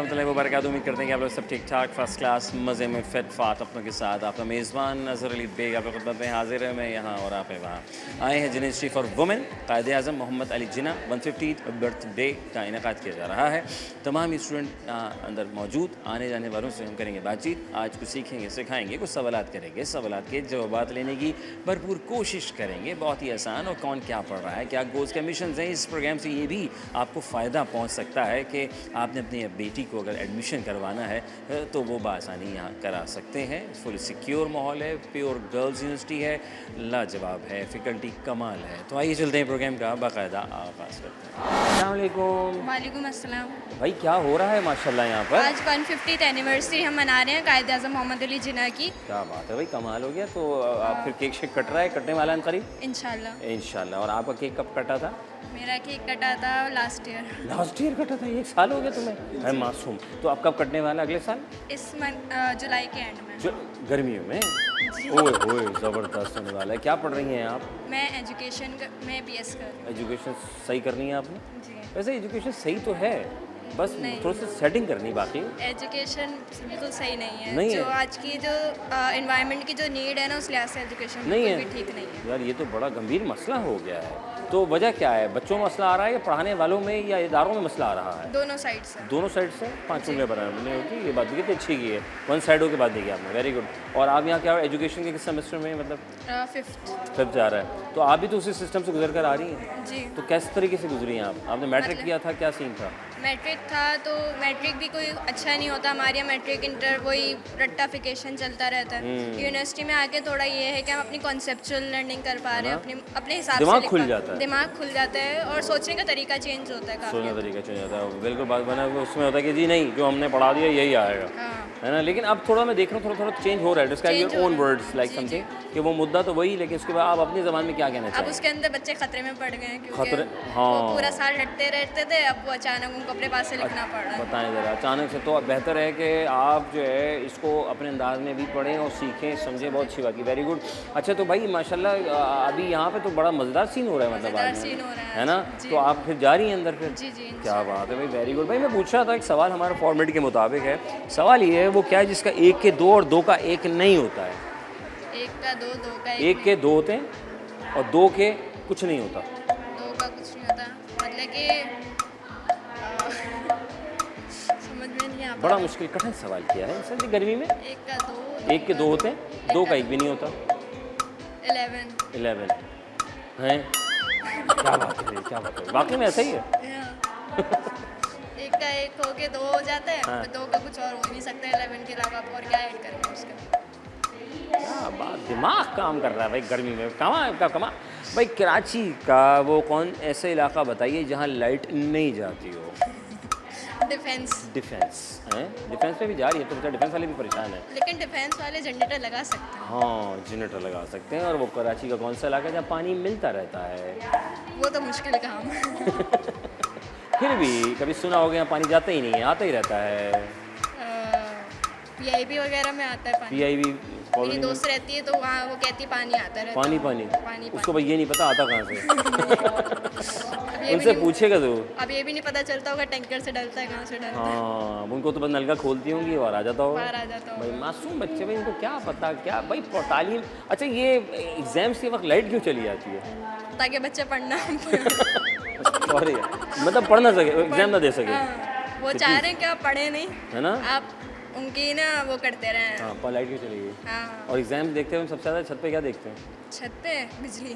रहमतुल्लाहि व बरकातुहू। उम्मीद करते हैं कि आप लोग सब ठीक ठाक फर्स्ट क्लास मज़े में फिट फाट अपनों के साथ आपका मेज़बान नज़र अली बेग आप लोग खिदमत में हाजिर है। मैं यहाँ और आप है वहाँ। आए हैं जिन्हें स्ट्री फॉर वुमेन कायदे आज़म मोहम्मद अली जिन्ना 150th बर्थडे का इनेकाद किया जा रहा है। तमाम स्टूडेंट अंदर मौजूद आने जाने वालों से हम करेंगे बातचीत। आज कुछ सीखेंगे सिखाएंगे, कुछ सवालात करेंगे, सवालात के जवाब लेने की भरपूर कोशिश करेंगे। बहुत ही आसान और कौन क्या पढ़ रहा है, क्या गोल्स के मिशन हैं। इस प्रोग्राम से ये भी आपको फ़ायदा पहुँच सकता है कि आपने अपनी बेटी को अगर एडमिशन करवाना है तो वो बआसानी यहाँ करा सकते हैं। फुली सिक्योर माहौल है, प्योर गर्ल्स यूनिवर्सिटी है, लाजवाब है, फैकल्टी कमाल है। तो आइए चलते हैं प्रोग्राम का बाकायदा आगाज़ करते हैं। अस्सलाम वालेकुम। वालेकुम अस्सलाम। भाई क्या हो रहा है माशाल्लाह यहाँ पर? आज 150th एनिवर्सरी हम मना रहे हैं कायदे आज़म मोहम्मद अली जिन्ना की। क्या बात है भाई, कमाल हो गया। तो आप फिर केक शेक कट रहा है, कटने वाला है करीब इंशाल्लाह। इंशाल्लाह। और आपका केक कब कटा था? मेरा केक कटा था लास्ट ईयर। लास्ट ईयर कटा था, 1 साल हो गया तुम्हें? है मासूम। तो अब कब कटने वाला है? अगले साल इस जुलाई के एंड में। जो गर्मियों में? ओए होए ज़बरदस्त होने वाला है। क्या पढ़ रही हैं आप? मैं एजुकेशन में BS कर रही एजुकेशन सही करनी है आपने? हूँ जी। वैसे एजुकेशन सही तो है, बस नहीं। थोड़ा सा सेटिंग करनी बाकी। एजुकेशन बिल्कुल सही नहीं है। नहीं जो है। आज की जो एनवायरनमेंट की जो नीड है ना, उस लिहाज से एजुकेशन नहीं बिल्कुल है। भी ठीक नहीं है। यार ये तो बड़ा गंभीर मसला हो गया है। तो वजह क्या है? बच्चों में मसला आ रहा है या पढ़ाने वालों में या इदारों में मसला आ रहा है? दोनों साइड से। दोनों साइड से 5 उंगलियां बनानी होती है। ये बात भी कितनी अच्छी की है। वन साइड हो के बात देखी आपने, वेरी गुड। और आप यहाँ क्या एजुकेशन के किस सेमेस्टर में, मतलब 5th। फिफ्थ जा रहा है? तो आप भी तो उसी सिस्टम से गुजर कर आ रही हैं। जी। तो किस तरीके से गुजरी हैं आप? आपने मैट्रिक मतलब- किया था, क्या सीन था? मैट्रिक था तो मैट्रिक भी कोई अच्छा नहीं होता हमारे यहाँ। मैट्रिक इंटर वही रट्टाफिकेशन चलता रहता है। यूनिवर्सिटी में आके थोड़ा ये है कि हम अपनी कॉन्सेप्चुअल लर्निंग कर पा रहे हैं, अपने हिसाब से दिमाग लिख खुल पा- जाता है। दिमाग खुल जाता है और सोचने का तरीका चेंज होता है सोचने काफ़ी। का तरीका चेंज होता है, बिल्कुल बात बना। उसमें होता है कि जी नहीं, जो हमने पढ़ा दिया यही आएगा, हाँ। है ना। लेकिन अब थोड़ा मैं देख रहा हूँ थोड़ा थोड़ा चेंज हो रहा है। डिस्क्राइब Change योर हो ओन रहा है। वर्ड्स लाइक जी, समथिंग कि वो मुद्दा तो वही, लेकिन उसके बाद आप अपनी ज़बान में क्या कहना अब चाहिए? उसके अंदर बच्चे खतरे में पड़ गए हैं क्योंकि खतरे, वो हाँ। पूरा साल रटते रहते थे, अब वो अचानक उनको अपने पास से लिखना पड़ रहा है। बताएं ज़रा अचानक से। तो बेहतर है कि आप जो है इसको अपने अंदाज में भी पढ़ें और सीखें समझें। बहुत अच्छी बात की, वेरी गुड। अच्छा तो भाई माशाल्लाह अभी यहाँ पे तो बड़ा मज़ेदार सीन हो रहा है, मतलब मज़ेदार आज में, सीन हो रहा है है ना। जी। तो आप फिर जा रही हैं अंदर फिर? जी जी। क्या बात है भाई, वेरी गुड। भाई मैं पूछ रहा था एक सवाल, हमारे फॉर्मेट के मुताबिक है। सवाल ये है, वो क्या है जिसका 1 के 2 और 2 का 1 नहीं होता है? 1 का 2, 2 का 1 के 2 होते हैं और 2 के कुछ नहीं होता। 2 का कुछ नहीं होता, मतलब कि समझ में नहीं आता। बड़ा मुश्किल कठिन सवाल किया है सर जी। गर्मी में 1 का 2, 1 के 2 होते हैं, 2 का 1 भी नहीं होता। 11 हैं? क्या बात है, क्या बात है, वाकई में ऐसा ही है। 1 का 1 हो के 2 हो जाता है, हाँ। तो 2 का कुछ और हो ही नहीं सकता। 11 के अलावा आप और क्या ऐड करेंगे उसका? क्या बात, दिमाग काम कर रहा है भाई गर्मी में। कमा भाई। कराची का वो कौन ऐसा इलाका बताइए जहाँ लाइट नहीं जाती हो? डिफेंस। डिफेंस है, डिफेंस पे भी जा रही है तो बेटा डिफेंस वाले भी परेशान है। लेकिन डिफेंस वाले जनरेटर लगा सकते हाँ जनरेटर लगा सकते हैं। और वो कराची का कौन सा इलाका है जहाँ पानी मिलता रहता है? हैं, वो तो मुश्किल काम है। फिर भी कभी सुना होगा यहाँ पानी जाता ही नहीं है, आता ही रहता है। PIB वगैरह में आता है पानी। PIB मेरी कॉलोनी दोस्त रहती है तो वहाँ वो कहती है पानी आता रहता है। पानी पानी उसको भाई ये नहीं पता आता कहाँ से। अब ये भी उनसे नहीं- पूछेगा तो। अब ये भी नहीं पता चलता होगा टैंकर से डलता है कहाँ से डलता है। हाँ उनको तो बस नलका खोलती होंगी और आ जाता होगा। बाहर आ जाता भाई होगा। मासूम बच्चे भाई, इनको क्या पता क्या भाई तालीम। अच्छा ये एग्जाम्स के वक्त लाइट क्यों चली जाती है? ताकि बच्चे पढ़ना सॉरी मतलब पढ़ ना सके, एग्जाम ना दे सके, हाँ, वो चाह रहे हैं कि आप पढ़े नहीं, है ना। आप उनकी ना वो करते रहें। हाँ पर लाइट क्यों चली गई? हाँ, और एग्जाम देखते हुए सबसे ज़्यादा छत पे क्या देखते हैं? छत पे बिजली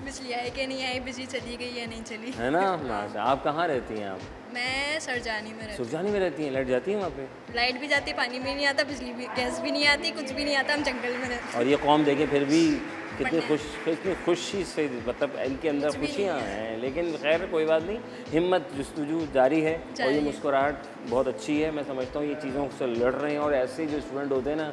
बिजली आई कि नहीं आई, बिजली चली गई या नहीं चली। है ना। माशा, आप कहाँ रहती हैं? आप मैं सरजानी में रहती सुरजानी में रहती हैं? लाइट जाती है वहाँ पे? हूँ। लाइट भी जाती, पानी भी नहीं आता, बिजली भी, गैस भी नहीं आती, कुछ भी नहीं आता। हम जंगल में रहते और ये कौम देखें फिर भी कितनी पढ़ने। कितनी खुशी से, मतलब इनके अंदर कुछ भी खुशियाँ नहीं हैं। लेकिन खैर कोई बात नहीं, हिम्मत जस्तुजू जारी है और जारी ये है। मुस्कुराहट बहुत अच्छी है। मैं समझता हूँ ये चीज़ों से लड़ रहे हैं। और ऐसे जो स्टूडेंट होते हैं ना,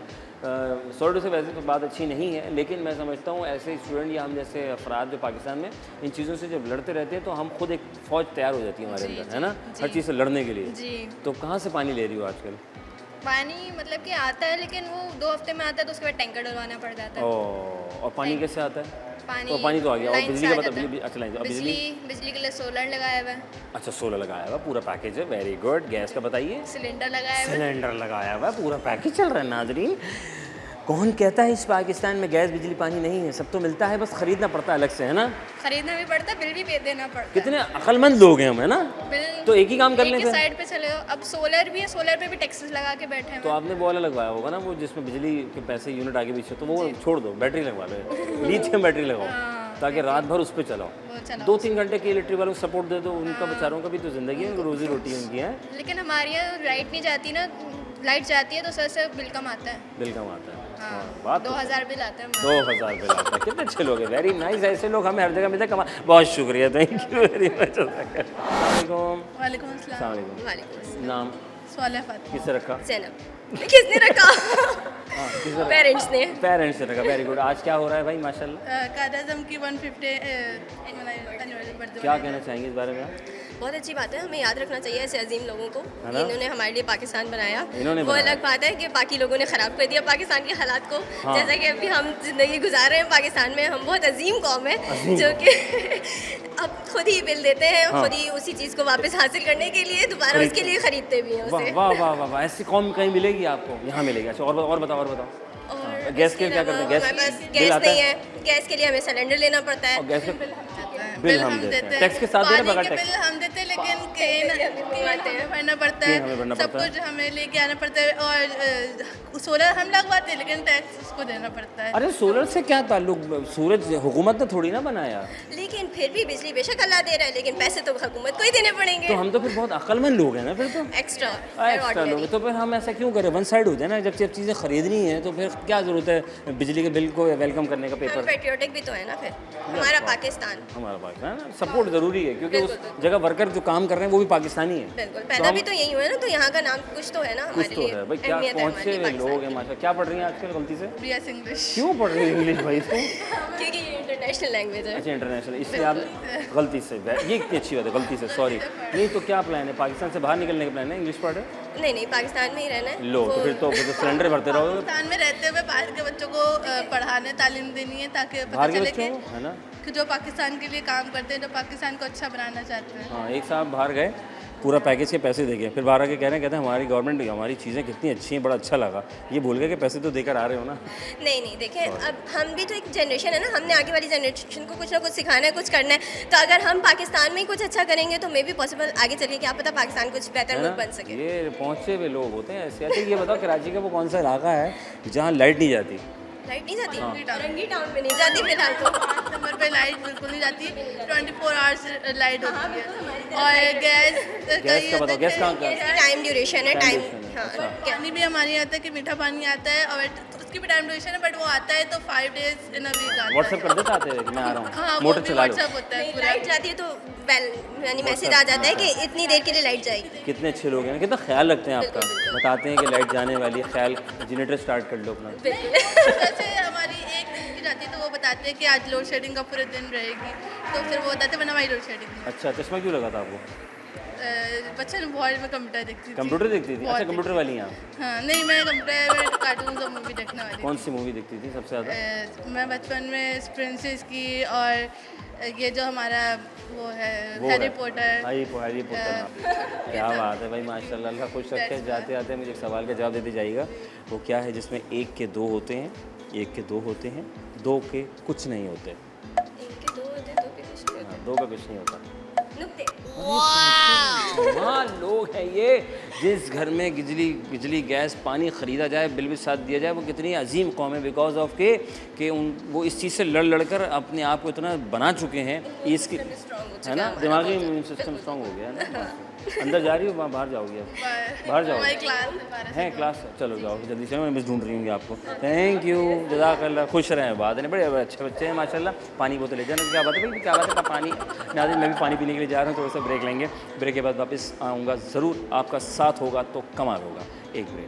सॉरी से वैसे तो बात अच्छी नहीं है, लेकिन मैं समझता हूँ ऐसे स्टूडेंट या हम जैसे अफराद जो पाकिस्तान में इन चीज़ों से जब लड़ते रहते हैं तो हम खुद एक फ़ौज तैयार हो जाती है हमारे जी, अंदर, है ना, जी। हर चीज़ से लड़ने के लिए। जी। तो कहाँ से पानी ले रही हो आजकल? पानी मतलब कि आता है, लेकिन वो 2 हफ्ते में आता है तो उसके बाद टैंकर डलवाना पड़ जाता है। और पानी कैसे आता है? पानी तो पानी तो आ गया, और लाइन बिजली से का आ बता, जाता है। बिजली अच्छा लाइन, और बिजली बिजली के लिए सोलर लगाया हुआ है, अच्छा सोलर लगाया हुआ, पूरा पैकेज है, वेरी गुड। गैस का बताइए? सिलेंडर लगाया हुआ है। सिलेंडर लगाया हुआ, पूरा पैकेज चल रहा है। नाजरीन, कौन कहता है इस पाकिस्तान में गैस बिजली पानी नहीं है? सब तो मिलता है, बस खरीदना पड़ता है अलग से, है ना? खरीदना भी पड़ता है, बिल भी पे देना पड़ता है। कितने अक्लमंद लोग हैं हम, है ना? बिल तो एक ही काम कर लें एक ही फिर। साइड पे चले जाओ। अब सोलर भी है, सोलर पे भी टैक्सेस लगा के बैठे हैं। तो आपने वो वाला लगवाया होगा ना, वो जिसमें बिजली के पैसे यूनिट आगे पीछे, तो वो छोड़ दो, बैटरी लगवा लो, लिथियम बैटरी लगाओ, ताकि रात भर उस पर चलाओ। वो चला 2-3 घंटे के इलेक्ट्रिक वालों को सपोर्ट दे दो, उनका बेचारों का भी तो ज़िंदगी है, रोजी रोटी उनकी है। लेकिन हमारे यहाँ लाइट नहीं जाती ना, लाइट जाती है तो सर से बिल कम आता है। बिल कम आता है। हाँ, बात 2000 बिल आता है। 2000 बिल आता है। कितने अच्छे लोग हैं, वेरी नाइस। ऐसे लोग हमें हर जगह मिलते हैं। कमा, बहुत शुक्रिया, थैंक यू वेरी मच। वालेकुम अस्सलाम। वालेकुम। नाम स्वाले फातिमा। किससे रखा? ज़ैनब। किसने रखा? हाँ, किससे रखा? पेरेंट्स ने। पेरेंट्स से रखा, वेरी गुड। आज क्या हो रहा है भाई माशाल्लाह? कायद आज़म की 150 बर्थडे। क्या कहना चाहेंगे इस बारे में आप? बहुत अच्छी बात है, हमें याद रखना चाहिए ऐसे अजीम लोगों को। है ना? इन्होंने हमारे लिए पाकिस्तान बनाया। इन्होंने वो बनाया। अलग बात है कि बाकी लोगों ने ख़राब कर दिया पाकिस्तान के हालात को। हाँ। जैसा कि अभी हम ज़िंदगी गुजार रहे हैं पाकिस्तान में, हम बहुत अजीम कौम है जो कि अब खुद ही बिल देते हैं, हाँ। खुद ही उसी चीज़ को वापस हासिल करने के लिए दोबारा उसके लिए ख़रीदते भी हैं वाह उसे। वाह वाह वाह वाह, ऐसी कौम कहीं मिलेगी आपको? यहाँ मिलेगी। अच्छा, और बताओ, और बताओ। और गैस के इसके क्या करते हैं? गैस हमारे पास बिल गैस आता नहीं है? है, गैस के लिए हमें सिलेंडर लेना पड़ता है। और गैस का बिल हम देते हैं, टैक्स के साथ दे रहे हैं, बगैर टैक्स? हम देते हैं, लेकिन भरना पड़ता के हमें भरना है, सब पड़ता है। कुछ हमें लेके आना पड़ता है। और सोलर हम लगवाते हैं, लेकिन टैक्स उसको देना पड़ता है। अरे सोलर से क्या ताल्लुक? सूरज हुकूमत ने थोड़ी ना बनाया। लेकिन फिर भी बिजली बेशक अल्लाह दे रहा है, लेकिन पैसे तो हुकूमत को ही देने पड़ेंगे। तो हम तो फिर बहुत अक्लमंद लोग हैं ना फिर तो। एक्स्ट्रा लोग हैं, तो फिर हम ऐसा क्यों करें? वन साइड हो जाए ना, जब चीज़ें खरीदनी है तो फिर क्या ज़रूरत है बिजली के बिल को वेलकम करने का? हम पेपर पेट्रियोटिक भी तो है ना फिर, हमारा पाकिस्तान। हमारा पाकिस्तान सपोर्ट ज़रूरी है, क्योंकि उस बिल्कुल, जगह वर्कर जो काम कर रहे हैं वो भी पाकिस्तानी है। बिल्कुल, पैदा भी तो यही हुआ है ना, तो यहाँ का नाम कुछ तो है ना कुछ हमारे तो लिए। है भाई। क्या अहमियत है पहुँचे हमारी हुए पाकिस्तान लोग हैं की। माशा। क्या पढ़ रही हैं आजकल गलती से? BS English. क्यों पढ़ रही है इंग्लिश भाई इसको? क्योंकि ये इंटरनेशनल लैंग्वेज है। अच्छा, इंटरनेशनल, इसलिए आप गलती से, ये इतनी अच्छी बात है, गलती से, सॉरी। नहीं तो क्या प्लान है? पाकिस्तान से बाहर निकलने का प्लान है? इंग्लिश पढ़ रहे? नहीं, पाकिस्तान में ही रहना है। लो, तो फिर तो सिलेंडर भरते रहोगे पाकिस्तान में रहते हुए बाहर के बच्चों को पढ़ाने, तालीम देनी है, ताकि पता बाहर के चले बच्चों को, है ना? कि जो पाकिस्तान के लिए काम करते हैं, जो पाकिस्तान को अच्छा बनाना चाहते हैं। हाँ, एक साहब बाहर गए, पूरा पैकेज के पैसे दे गए, फिर बाहर आके कह रहे हैं, कहते हैं हमारी गवर्नमेंट, हमारी चीज़ें कितनी अच्छी हैं, बड़ा अच्छा लगा। ये भूल गए कि पैसे तो देकर आ रहे हो ना। नहीं, देखें, अब हम भी तो एक जनरेशन है ना, हमने आगे वाली जनरेशन को कुछ ना कुछ सिखाना है, कुछ करना है। तो अगर हम पाकिस्तान में ही कुछ अच्छा करेंगे तो मे भी पॉसिबल आगे चलिए, क्या पता पाकिस्तान कुछ बेहतर है मुल्क ना? बन सके। ये पहुँचे हुए लोग होते हैं ऐसे। अच्छा, ये बताओ कराची का वो कौन सा इलाका है जहाँ लाइट नहीं जाती? लाइट नहीं जाती? हाँ। रंगी टाउन पे नहीं जाती फिलहाल तो। 5 नंबर पे लाइट बिल्कुल नहीं जाती, 24 आवर्स लाइट होती है। और गैस का बताओ, गैस कहाँ का? टाइम ड्यूरेशन है, टाइम। duration है, हाँ, अच्छा। पानी भी हमारे यहाँ आता है कि मीठा पानी आता है, और उसकी भी टाइम ड्यूरेशन है, बट वो आता है तो 5 डेज इन अ वीक आता है। व्हाट्सएप कर देते आते हैं कि मैं आ रहा हाँ, हूँ, वो मोटर भी चला लो। WhatsApp होता है पूरा। लाइट जाती है तो यानी मैसेज आ जाता है कि इतनी देर के लिए लाइट जाएगी। कितने अच्छे लोग हैं, कितना ख्याल रखते हैं आपका। बिल्कुल, बिल्कुल। बताते हैं कि लाइट जाने वाली है, ख्याल, जनरेटर स्टार्ट कर लो अपना। जैसे हमारी एक दिन की जाती है तो वो बताते हैं कि आज लोड शेडिंग का पूरे दिन रहेगी, तो फिर वो बताते हैं वरना हमारी लोड शेडिंग है। अच्छा, चश्मा क्यों लगा था आपको? बच्चे ने बहुत में कंप्यूटर देखती थी। कंप्यूटर देखती थी? अच्छा, बहुत कंप्यूटर वाली हैं आप? हाँ, नहीं, मैं कंप्यूटर में कार्टून और मूवी देखने वाली कौन सी मूवी देखती थी सबसे ज़्यादा? मैं बचपन में प्रिंसेस की, और ये जो हमारा वो है वो हैरी है, पॉटर। Harry Potter. क्या बात है भाई, माशाल्लाह, अल्लाह खुश रखे। जाते आते मुझे एक सवाल का जवाब देते जाइएगा। वो क्या है जिसमें 1 के 2 होते हैं, 1 के 2 होते हैं, 2 के कुछ नहीं होते? एक के दो होते, दो के कुछ नहीं हाँ, 2 का कुछ नहीं होता। होते। नुक्ते। वहाँ लोग हैं ये, जिस घर में बिजली गैस पानी ख़रीदा जाए, बिल भी साथ दिया जाए, वो कितनी अजीम कौम है। बिकॉज ऑफ के वो इस चीज़ से लड़ कर अपने आप को इतना बना चुके हैं, इसकी, है ना, दिमागी इम्यून सिस्टम स्ट्रॉन्ग हो गया है ना। अंदर जा रही हो, वहाँ बाहर जाओगी अब? बाहर जाओ हमारी क्लास हैं, क्लास, चलो जाओ जल्दी, चलो, मैं मिस ढूंढ रही हूँ आपको। थैंक यू, जज़ाकल्लाह, खुश रहें। बात नहीं, बड़े अच्छे बच्चे हैं माशाल्लाह। पानी बोतल ले जाना। क्या बात है भाई, क्या बात है? पानी नाज़रीन, मैं भी पानी पीने के लिए जा रहा हूँ, थोड़ा सा ब्रेक लेंगे। ब्रेक के बाद वापस आऊँगा ज़रूर, आपका साथ होगा तो कमाल होगा। एक break.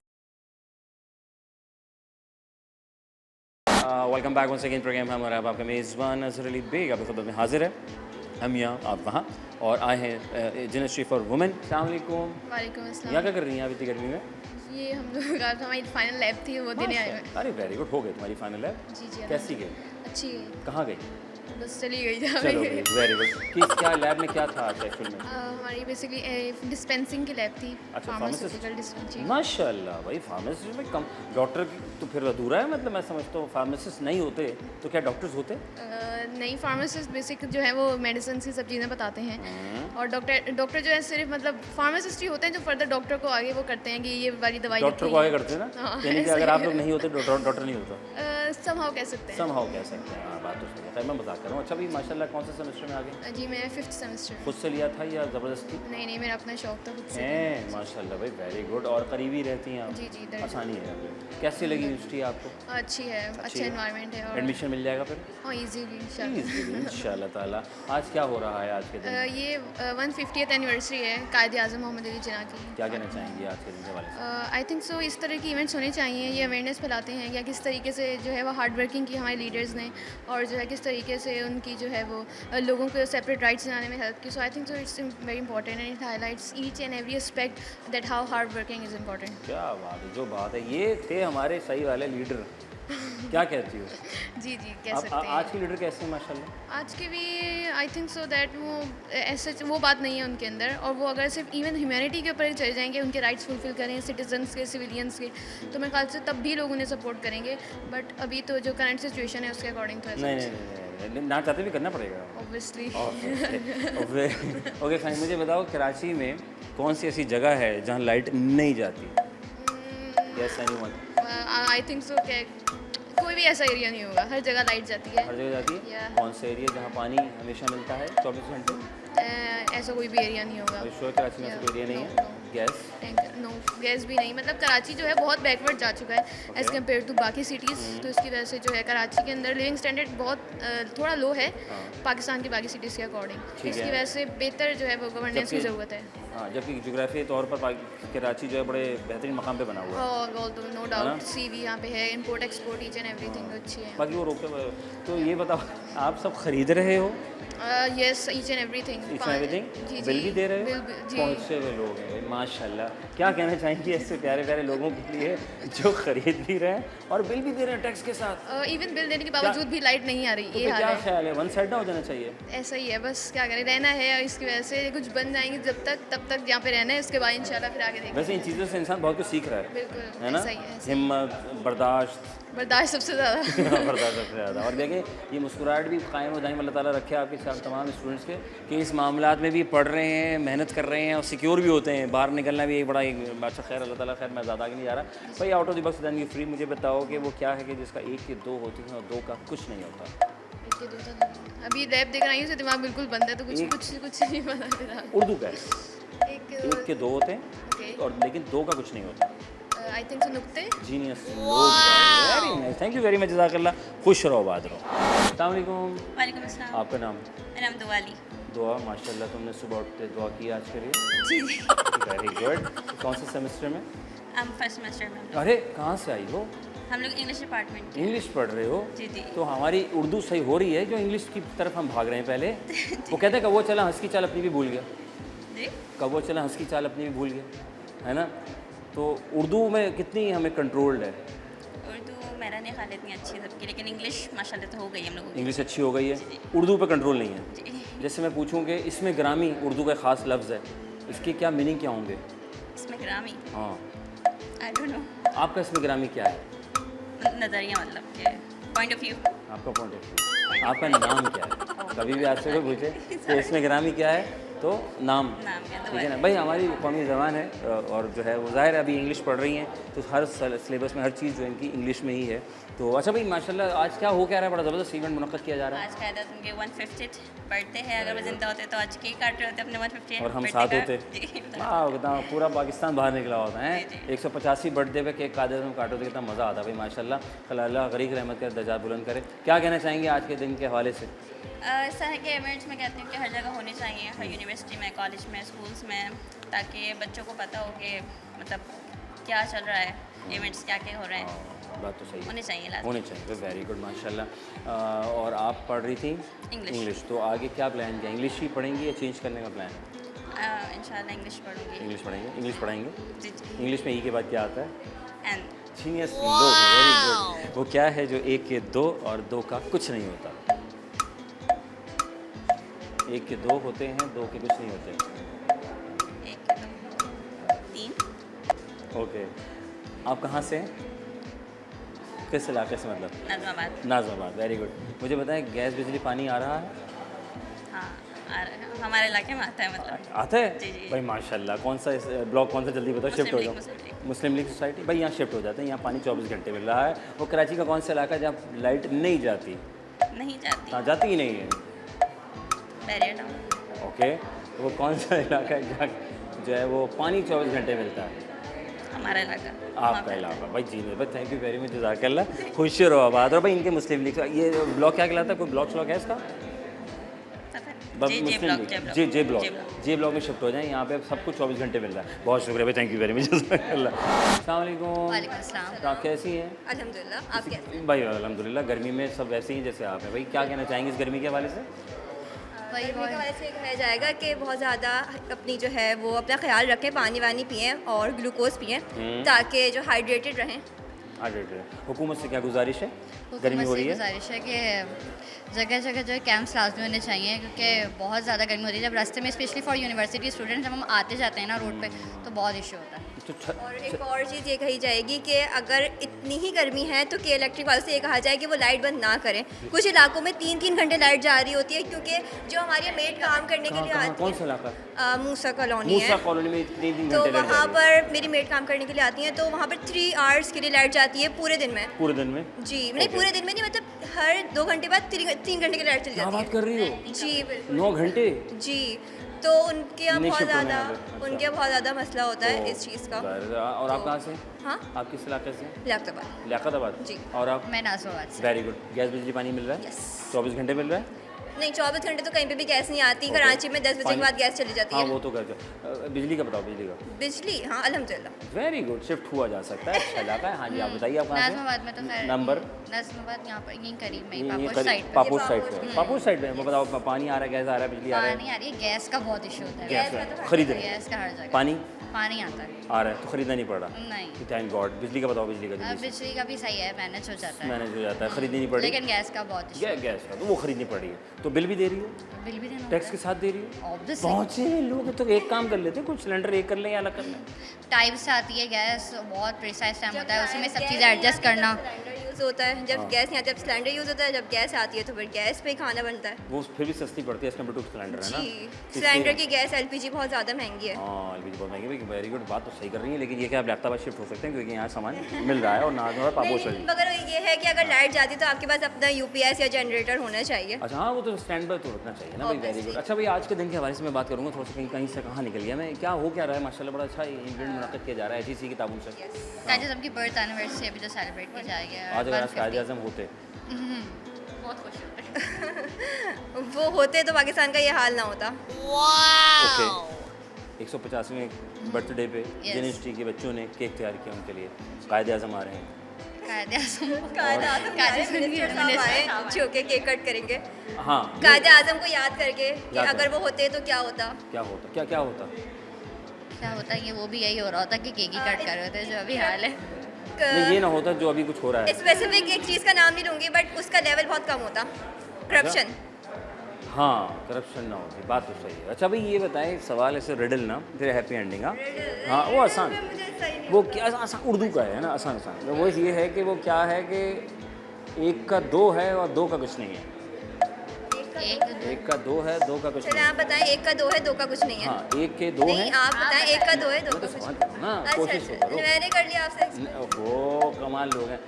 Welcome back one second program. हमारा अब आपका मेज़बान अज़हर अली बेग आपकी खिदमत में हाजिर है। हम यहाँ, आप वहाँ, और आए हैं यूनिवर्सिटी फॉर वुमेन। अस्सलाम वालेकुम। वालेकुम अस्सलाम। यहाँ क्या कर रही हैं आप इतनी गर्मी में? ये हम लोग का हमारी फाइनल लैब थी, वो देने आए हुए हैं। अरे वेरी गुड, हो गई तुम्हारी फाइनल लैब? जी जी, कैसी गई? अच्छी है। कहाँ गई? बस चली गई जहाँ चलो पे वेरी गुड। किस क्या लैब में क्या था आज एक्चुअल में? हमारी बेसिकली डिस्पेंसिंग की लैब थी, अच्छा, फार्मास्यूटिकल डिस्पेंसिंग। माशाल्लाह भाई, फार्मासिस्ट में कम डॉक्टर की तो फिर अधूरा है, मतलब मैं समझता हूँ फार्मासिस्ट नहीं होते तो क्या डॉक्टर्स होते? नहीं, फार्मासिस्ट बेसिक जो है वो मेडिसिन की सब चीज़ें बताते हैं, और डॉक्टर जो है सिर्फ मतलब फार्मासिस्ट ही होते हैं जो फर्दर डॉक्टर को आगे वो करते हैं कि ये वाली दवाई डॉक्टर को आगे करते हैं ना, हाँ, यानी कि ऐसा अगर ही आप है। लोग नहीं होते डॉक्टर नहीं होता। समहाउ कह सकते हैं। समहाउ कह सकते हैं, हाँ बात तो सही है। मैं मजाक कर रहा हूँ। अच्छा भाई माशाल्लाह, कौन से सेमेस्टर में आ गए? जी मैं 5th सेमेस्टर। खुद से लिया था या ज़बरदस्ती? नहीं मेरा अपना शौक था खुद से। हैं माशाल्लाह भाई, वेरी गुड। और करीबी रहती हैं आप? जी इधर आसानी है यहाँ पे। कैसी लगी यूनिवर्सिटी आपको? अच्छी है, अच्छा एनवायरनमेंट है, और एडमिशन मिल जाएगा फिर? हाँ इजीली इंशाल्लाह। इंशाल्लाह ताला। आज क्या हो रहा है आज के दिन? ये 150th एनिवर्सरी है कायद आज़म मोहम्मद अली जिन्ना की। क्या कहना चाहेंगे आज के दिन के वाले से? आई थिंक सो इस तरह की इवेंट्स होने चाहिए, ये अवेयरनेस फैलाते हैं या किस तरीके से जो है वो हार्ड वर्किंग की हमारे लीडर्स ने, और जो है किस तरीके से उनकी जो है वो लोगों को सेपरेट राइट्स दिलाने में हेल्प की। So I think so it's very important and it highlights each and every aspect that how hard working is important. क्या बात है, जो बात है। ये थे हमारे सही वाले लीडर। क्या कहती हो? जी कह सकते हैं। आज के लीडर कैसे हैं माशाल्लाह? आज के भी आई थिंक सो दैट वो ऐसे वो बात नहीं है उनके अंदर, और वो अगर सिर्फ इवन ह्यूमैनिटी के ऊपर चले जाएंगे, उनके राइट्स फुलफिल करें सिटीजन्स के, सिविलियंस के, तो मेरे ख्याल से तब भी लोग उन्हें सपोर्ट करेंगे। बट अभी तो जो करंट सिचुएशन है उसके अकॉर्डिंग तो नहीं, ना चाहते भी करना पड़ेगा ऑब्वियसली। ओके फाइन, मुझे बताओ कराची में कौन सी ऐसी जगह है जहाँ लाइट नहीं जाती? Yes anyone? आई थिंक सो कोई भी ऐसा एरिया नहीं होगा, हर जगह लाइट जाती है। हर जगह जाती है? Yeah. कौन सा एरिया जहाँ पानी हमेशा मिलता है 24 घंटे? ऐसा कोई भी एरिया नहीं होगा। श्योर कराची में ऐसा कोई एरिया नहीं है? गैस? नो गैस भी नहीं, मतलब कराची जो है बहुत बैकवर्ड जा चुका है एज़ कम्पेयर टू बाकी सिटीज़, तो इसकी वजह से जो है कराची के अंदर लिविंग स्टैंडर्ड बहुत थोड़ा लो है पाकिस्तान की बाकी सिटीज़ के अकॉर्डिंग। इसकी वजह से बेहतर जो है वो गवर्नेंस की ज़रूरत है। हाँ, जबकि जोग्राफी तौर पर कराची जो है बड़े बेहतरीन मकाम पे बना हुआ है। और नो डाउट सी भी यहाँ पे है, import export each and everything अच्छी है। बाकी वो रोके। तो ये बताओ, आप सब खरीद रहे हो? Yes each and everything. Bill भी दे रहे हो? जी पहुँचे हुए लोग हैं माशाल्लाह। क्या कहना चाहेंगे ऐसे प्यारे प्यारे लोगों के लिए जो खरीद भी रहे हैं और बिल भी दे रहे हैं टैक्स के साथ? इवन बिल देने के बावजूद भी लाइट नहीं आ रही, ये हाल क्या है। ख्याल है, वन साइड ना हो जाना चाहिए? ऐसा ही है, बस क्या करें, रहना है, और इसकी वजह से कुछ बन जाएंगे जब तक तब तक यहाँ पे रहना है, उसके बाद इंशाल्लाह फिर आगे देखेंगे। वैसे इन चीज़ों से इंसान बहुत कुछ सीख रहा है, बिल्कुल है ना? ऐसा ही है, हिम्मत, बर्दाश्त सबसे ज़्यादा। बर्दाश्त सबसे ज़्यादा। और देखें, ये मुस्कुराहट भी कायम व दायम अल्लाह ताला रखे आपके साथ तमाम स्टूडेंट्स के, कि इस मामलात में भी पढ़ रहे हैं, मेहनत कर रहे हैं और सिक्योर भी होते हैं। बाहर निकलना भी एक बड़ा एक अच्छा, खैर अल्लाह ताला खैर, मैं ज़्यादा आगे नहीं जा रहा भाई। आउट ऑफ द बॉक्स ज़िंदगी फ्री, मुझे बताओ कि वो क्या है कि जिसका एक के दो होती हैं और दो का कुछ नहीं होता? अभी लैब देख रही हूँ, दिमाग बिल्कुल बंद है, तो कुछ नहीं पता फिलहाल। उर्दू का है, एक के दो होते हैं और लेकिन दो का कुछ नहीं होता। आई थिंक सो नुक्ते। जीनियस लोग, very nice, thank you very much, जज़ाकल्लाह। खुश रहो, आबाद रहो। अस्सलाम वालेकुम। वालेकुम अस्सलाम। आपका नाम? मेरा नाम दुआली। दुआ, माशाल्लाह तुमने सुबह उठते दुआ की आज के लिए? जी वेरी गुड। कौन से सेमेस्टर में? हम फर्स्ट सेमेस्टर में। अरे कहाँ से आई हो? हम लोग इंग्लिश डिपार्टमेंट। इंग्लिश पढ़ रहे हो? जी तो हमारी उर्दू सही हो रही है जो इंग्लिश की तरफ हम भाग रहे हैं पहले? वो कहते हैं कौवा चला हंस की चाल अपनी भी भूल गया। जी कौवा चला हंस की चाल अपनी भी भूल गया, है ना? तो उर्दू में कितनी हमें कंट्रोल्ड है? उर्दू मेरा नहीं ख्याल इतनी अच्छी है सबकी, लेकिन इंग्लिश माशाल्लाह तो हो गई हम लोगों की। इंग्लिश अच्छी हो गई है, उर्दू पे कंट्रोल नहीं है। जी। जैसे मैं पूछूं कि इसमें ग्रामी उर्दू का ख़ास लफ्ज़ है, इसके क्या मीनिंग क्या होंगे? इसमें ग्रामी हाँ, आई डोंट नो, आपका इसमें ग्रामी क्या है? नज़रिया मतलब के पॉइंट ऑफ व्यू। आपका पॉइंट ऑफ व्यू। आपका नाम क्या है? कभी भी आपसे कोई पूछे कि इसमें ग्रामी क्या है तो नाम, ठीक है ना भाई? हमारी कौमी ज़बान है और जो है वो ज़ाहिर है अभी इंग्लिश पढ़ रही हैं तो हर सिलेबस में हर चीज़ जो है इनकी इंग्लिश में ही है। तो अच्छा भाई माशाल्लाह, आज क्या हो क्या रहा है? बड़ा ज़बरदस्त इवेंट मुनक़्क़द किया जा रहा है। आज कायदा उनके 150th बर्थडे है, अगर वो जिंदा होते तो आज केक काट रहे होते अपने 150 और हम साथ होते। जी वाह, कितना पूरा पाकिस्तान बाहर निकला होता है। 185 बर्थडे पे केक कायदे में काटो तो कितना मज़ा आता भाई माशाल्लाह। अल्लाह गरीक रहमत कर दर्जा बुलंद करे। क्या कहना चाहेंगे आज के दिन के हवाले से? इस तरह के इवेंट्स मैं कहती हूँ कि हर जगह होने चाहिए, हर यूनिवर्सिटी में, कॉलेज में, स्कूल्स में, ताकि बच्चों को पता हो कि मतलब क्या चल रहा है, इवेंट्स क्या क्या हो रहे हैं। बात तो सही है, होने चाहिए लाजमी। होने चाहिए। वेरी गुड माशाल्लाह। और आप पढ़ रही थी इंग्लिश, तो आगे क्या प्लान किया? इंग्लिश ही पढ़ेंगी या चेंज करने का प्लान? इंशाल्लाह इंग्लिश पढ़ूंगी। इंग्लिश पढ़ेंगे, इंग्लिश पढ़ाएंगे। जी जी। इंग्लिश में ई के बाद क्या आता है? एंड जीनियस लोग, वेरी गुड। वो क्या है जो एक के दो और दो का कुछ नहीं होता? 1 के 2 होते हैं, 2 के कुछ नहीं होते। 1 2 3 ओके, आप कहाँ से हैं? किस इलाके से मतलब? नाज़माबाद। नाज़माबाद, वेरी गुड। मुझे बताएं गैस बिजली पानी आ रहा है? हाँ आ रहा है, हमारे इलाके में आता है मतलब। आता है? जी, जी। भाई माशाल्लाह। कौन सा ब्लॉक कौन सा जल्दी बताओ, शिफ्ट हो जाओ। मुस्लिम लीग। मुस्लिम लीग सोसाइटी। भाई यहाँ शिफ्ट हो जाते हैं, यहाँ पानी 24 घंटे मिल रहा है। वो कराची का कौन सा इलाका है जहाँ लाइट नहीं जाती? नहीं जाती। हाँ, जाती ही नहीं है। Barrier town. ओके, वो कौन सा इलाका है जहाँ जो है वो पानी 24 घंटे मिलता है? हमारा इलाका। आपका इलाका। भाई जी भाई, थैंक यू वेरी मच, जज़ाकल्लाह। खुश रहो आबाद। और भाई इनके मुस्लिम लीग ये ब्लॉक क्या कहलाता है? कोई ब्लॉक है इसका? जे ब्लॉक। जे ब्लॉक में शिफ्ट हो जाएं। यहाँ पे सब कुछ 24 घंटे मिल रहा है। बहुत शुक्रिया भाई, थैंक यू वेरी मच। अस्सलाम वालेकुम। वालेकुम अस्सलाम। आप कैसी हैं? अल्हम्दुलिल्लाह, आप कैसे हैं? भाई अल्हम्दुलिल्लाह, गर्मी में सब वैसे ही जैसे आप हैं। भाई क्या कहना चाहेंगे इस गर्मी के हवाले से? गर्मी के हवाले से कहा जाएगा कि बहुत ज़्यादा अपनी जो है वो अपना ख्याल रखें, पानी वानी पिएँ और ग्लूकोज पिएँ ताकि जो हाइड्रेटेड रहें। हुकूमत से क्या गुजारिश है? गर्मी हो रही है, गुजारिश है कि जगह जगह जो है कैंप्स लाजमी होने चाहिए, क्योंकि बहुत ज़्यादा गर्मी हो रही है। जब रास्ते में स्पेशली फॉर यूनिवर्सिटी स्टूडेंट जब हम आते जाते हैं ना रोड पे तो बहुत इशू होता है। और एक और चीज़ ये कही जाएगी कि अगर इतनी ही गर्मी है तो के इलेक्ट्रिक वालों से ये कहा जाए कि वो लाइट बंद ना करें। कुछ इलाकों में 3-3 घंटे लाइट जा रही होती है, क्योंकि जो हमारी मेड काम करने के लिए आती कौन सा इलाका? है मूसा कॉलोनी मूसा है, कॉलोनी में 3 तो घंटे वहाँ पर मेरी मेड काम करने के लिए आती हैं, तो वहाँ पर 3 आवर्स के लिए लाइट जाती है पूरे दिन में। पूरे दिन में? जी नहीं, पूरे दिन में नहीं, मतलब हर 2 घंटे बाद 3 घंटे की लाइट चली क्या जाती बात है। कर रही हो? जी बिल्कुल। 9 घंटे? जी, तो उनके यहाँ नहीं बहुत शिफ्ट होने ज़्यादा वाले। अच्छा। उनके यहाँ बहुत ज़्यादा मसला होता है इस चीज़ का। और आप कहाँ से? हाँ, आप किस इलाके से? लियाकताबाद। लियाकताबाद। जी। और आप? मैं नाज़माबाद से। Very good. गैस बिजली पानी मिल रहा है? यस। 24 घंटे मिल रहा है? नहीं, 24 घंटे तो कहीं पे भी गैस नहीं आती। कराची में 10 बजे के बाद गैस चली जाती हाँ, है। वो तो करते। बिजली का बताओ, बिजली का। बिजली, हाँ अल्हम्दुलिल्लाह। वेरी गुड, शिफ्ट हुआ जा सकता है, अच्छा इलाका है। हाँ जी, आप बताइए आप कहाँ से? नाज़माबाद में तो खैर नंबर? नाज़माबाद यहाँ पर यहीं करीब में ही ये पापोश करीब- साइड पे। पापोश साइड पे। पापोश साइड पे वो बताओ, पानी आ रहा है, गैस आ रहा है, बिजली आ रहा है? पानी आ रही है, गैस का बहुत इशू होता है। गैस खरीद रहे हैं? गैस का हर जगह पानी पानी आता है। आ रहा है तो खरीदना नहीं पड़ रहा। नहीं, थैंक गॉड। बिजली का बताओ, बिजली का अब जल्दी से। बिजली का भी सही है, मैनेज हो जाता है, मैनेज हो जाता है, खरीदनी नहीं पड़ रही। लेकिन गैस का बहुत इशू। गैस का तो वो खरीदनी पड़ रही है, तो बिल भी दे रही है, बिल भी देना टैक्स के साथ दे रही है। ऑब्वियसली बहुत से लोग तो एक काम कर लेते हैं, कुछ सिलेंडर एक कर लें या अलग कर लें। टाइम से आती है गैस, बहुत प्रिसाइज टाइम होता है, उसी में सब चीज़ें एडजस्ट करना। सिलेंडर यूज़ होता है, जब गैस नहीं आती तब सिलेंडर यूज़ होता है, जब गैस आती है तो फिर गैस पे ही खाना बनता है। वो फिर भी सस्ती पड़ती है एज़ कम्पेयर टू सिलेंडर, है ना? जी, सिलेंडर की गैस LPG बहुत ज़्यादा महंगी है। हाँ, एलपीजी बहुत महंगी है। वेरी गुड, बात तो सही कर रही है, लेकिन ये कि आप लियाकताबाद शिफ्ट हो सकते हैं क्योंकि यहाँ सामान मिल रहा है और ना जो है पापोश नहीं, मगर ये है कि अगर लाइट जाती तो आपके पास अपना UPS या जनरेटर होना चाहिए। अच्छा, हाँ वो तो स्टैंड पर तो रखना चाहिए ना भाई। Very good. अच्छा भाई, आज के दिन के हवाले से मैं बात करूँगा थोड़ा सा, कहीं कहीं से कहाँ निकल गया मैं, क्या हो क्या रहा है? माशाल्लाह बड़ा अच्छा इवेंट मुनक़्क़द किया जा रहा है HEC की ताबून से। कायदे आज़म की बर्थ एनिवर्सरी अभी जो सेलिब्रेट की जाएगी। आज अगर आज कायदे आज़म होते बहुत खुश होते हैं। वो होते तो पाकिस्तान का ये हाल ना होता। ओके, 150वें बर्थडे पे Yes. यूनिवर्सिटी के बच्चों ने केक तैयार किया उनके लिए। कायदे आज़म आ रहे हैं। कायदे आज़म कायदे आज़म मिनिस्टर साहब आए जो के केक कट करेंगे। हाँ, कायदे आज़म को याद करके कि याद अगर वो होते तो क्या होता। क्या होता, क्या क्या होता? क्या होता है, ये वो भी यही हो रहा होता कि केक ही कट कर रहे होते जो अभी हाल है। नहीं, ये ना होता जो अभी कुछ हो रहा है। स्पेसिफिक एक चीज़ का नाम नहीं लूँगी, बट उसका लेवल बहुत कम होता। करप्शन। हाँ, करप्शन ना होती, बात तो सही है। अच्छा भाई ये बताएं, सवाल ऐसे रिडल ना, फिर हैप्पी एंडिंग। हाँ, वो आसान, वो क्या आसान उर्दू का है ना, आसान आसान। तो वो ये है कि वो क्या है कि 1 का 2 है और 2 का कुछ नहीं है। 1 का 2 है, 2 का कुछ चलिए नहीं है। आप बताएं, 1 का 2 है, 2 का कुछ नहीं है। हाँ, 1 के 2 नहीं, हैं। आप बताएं 1 का 2 है, 2 मैं का तो कुछ सवाल नहीं। करो ना, कोशिश तो करो। मैंने कर लिया आपसे। वो कमाल लोग हैं।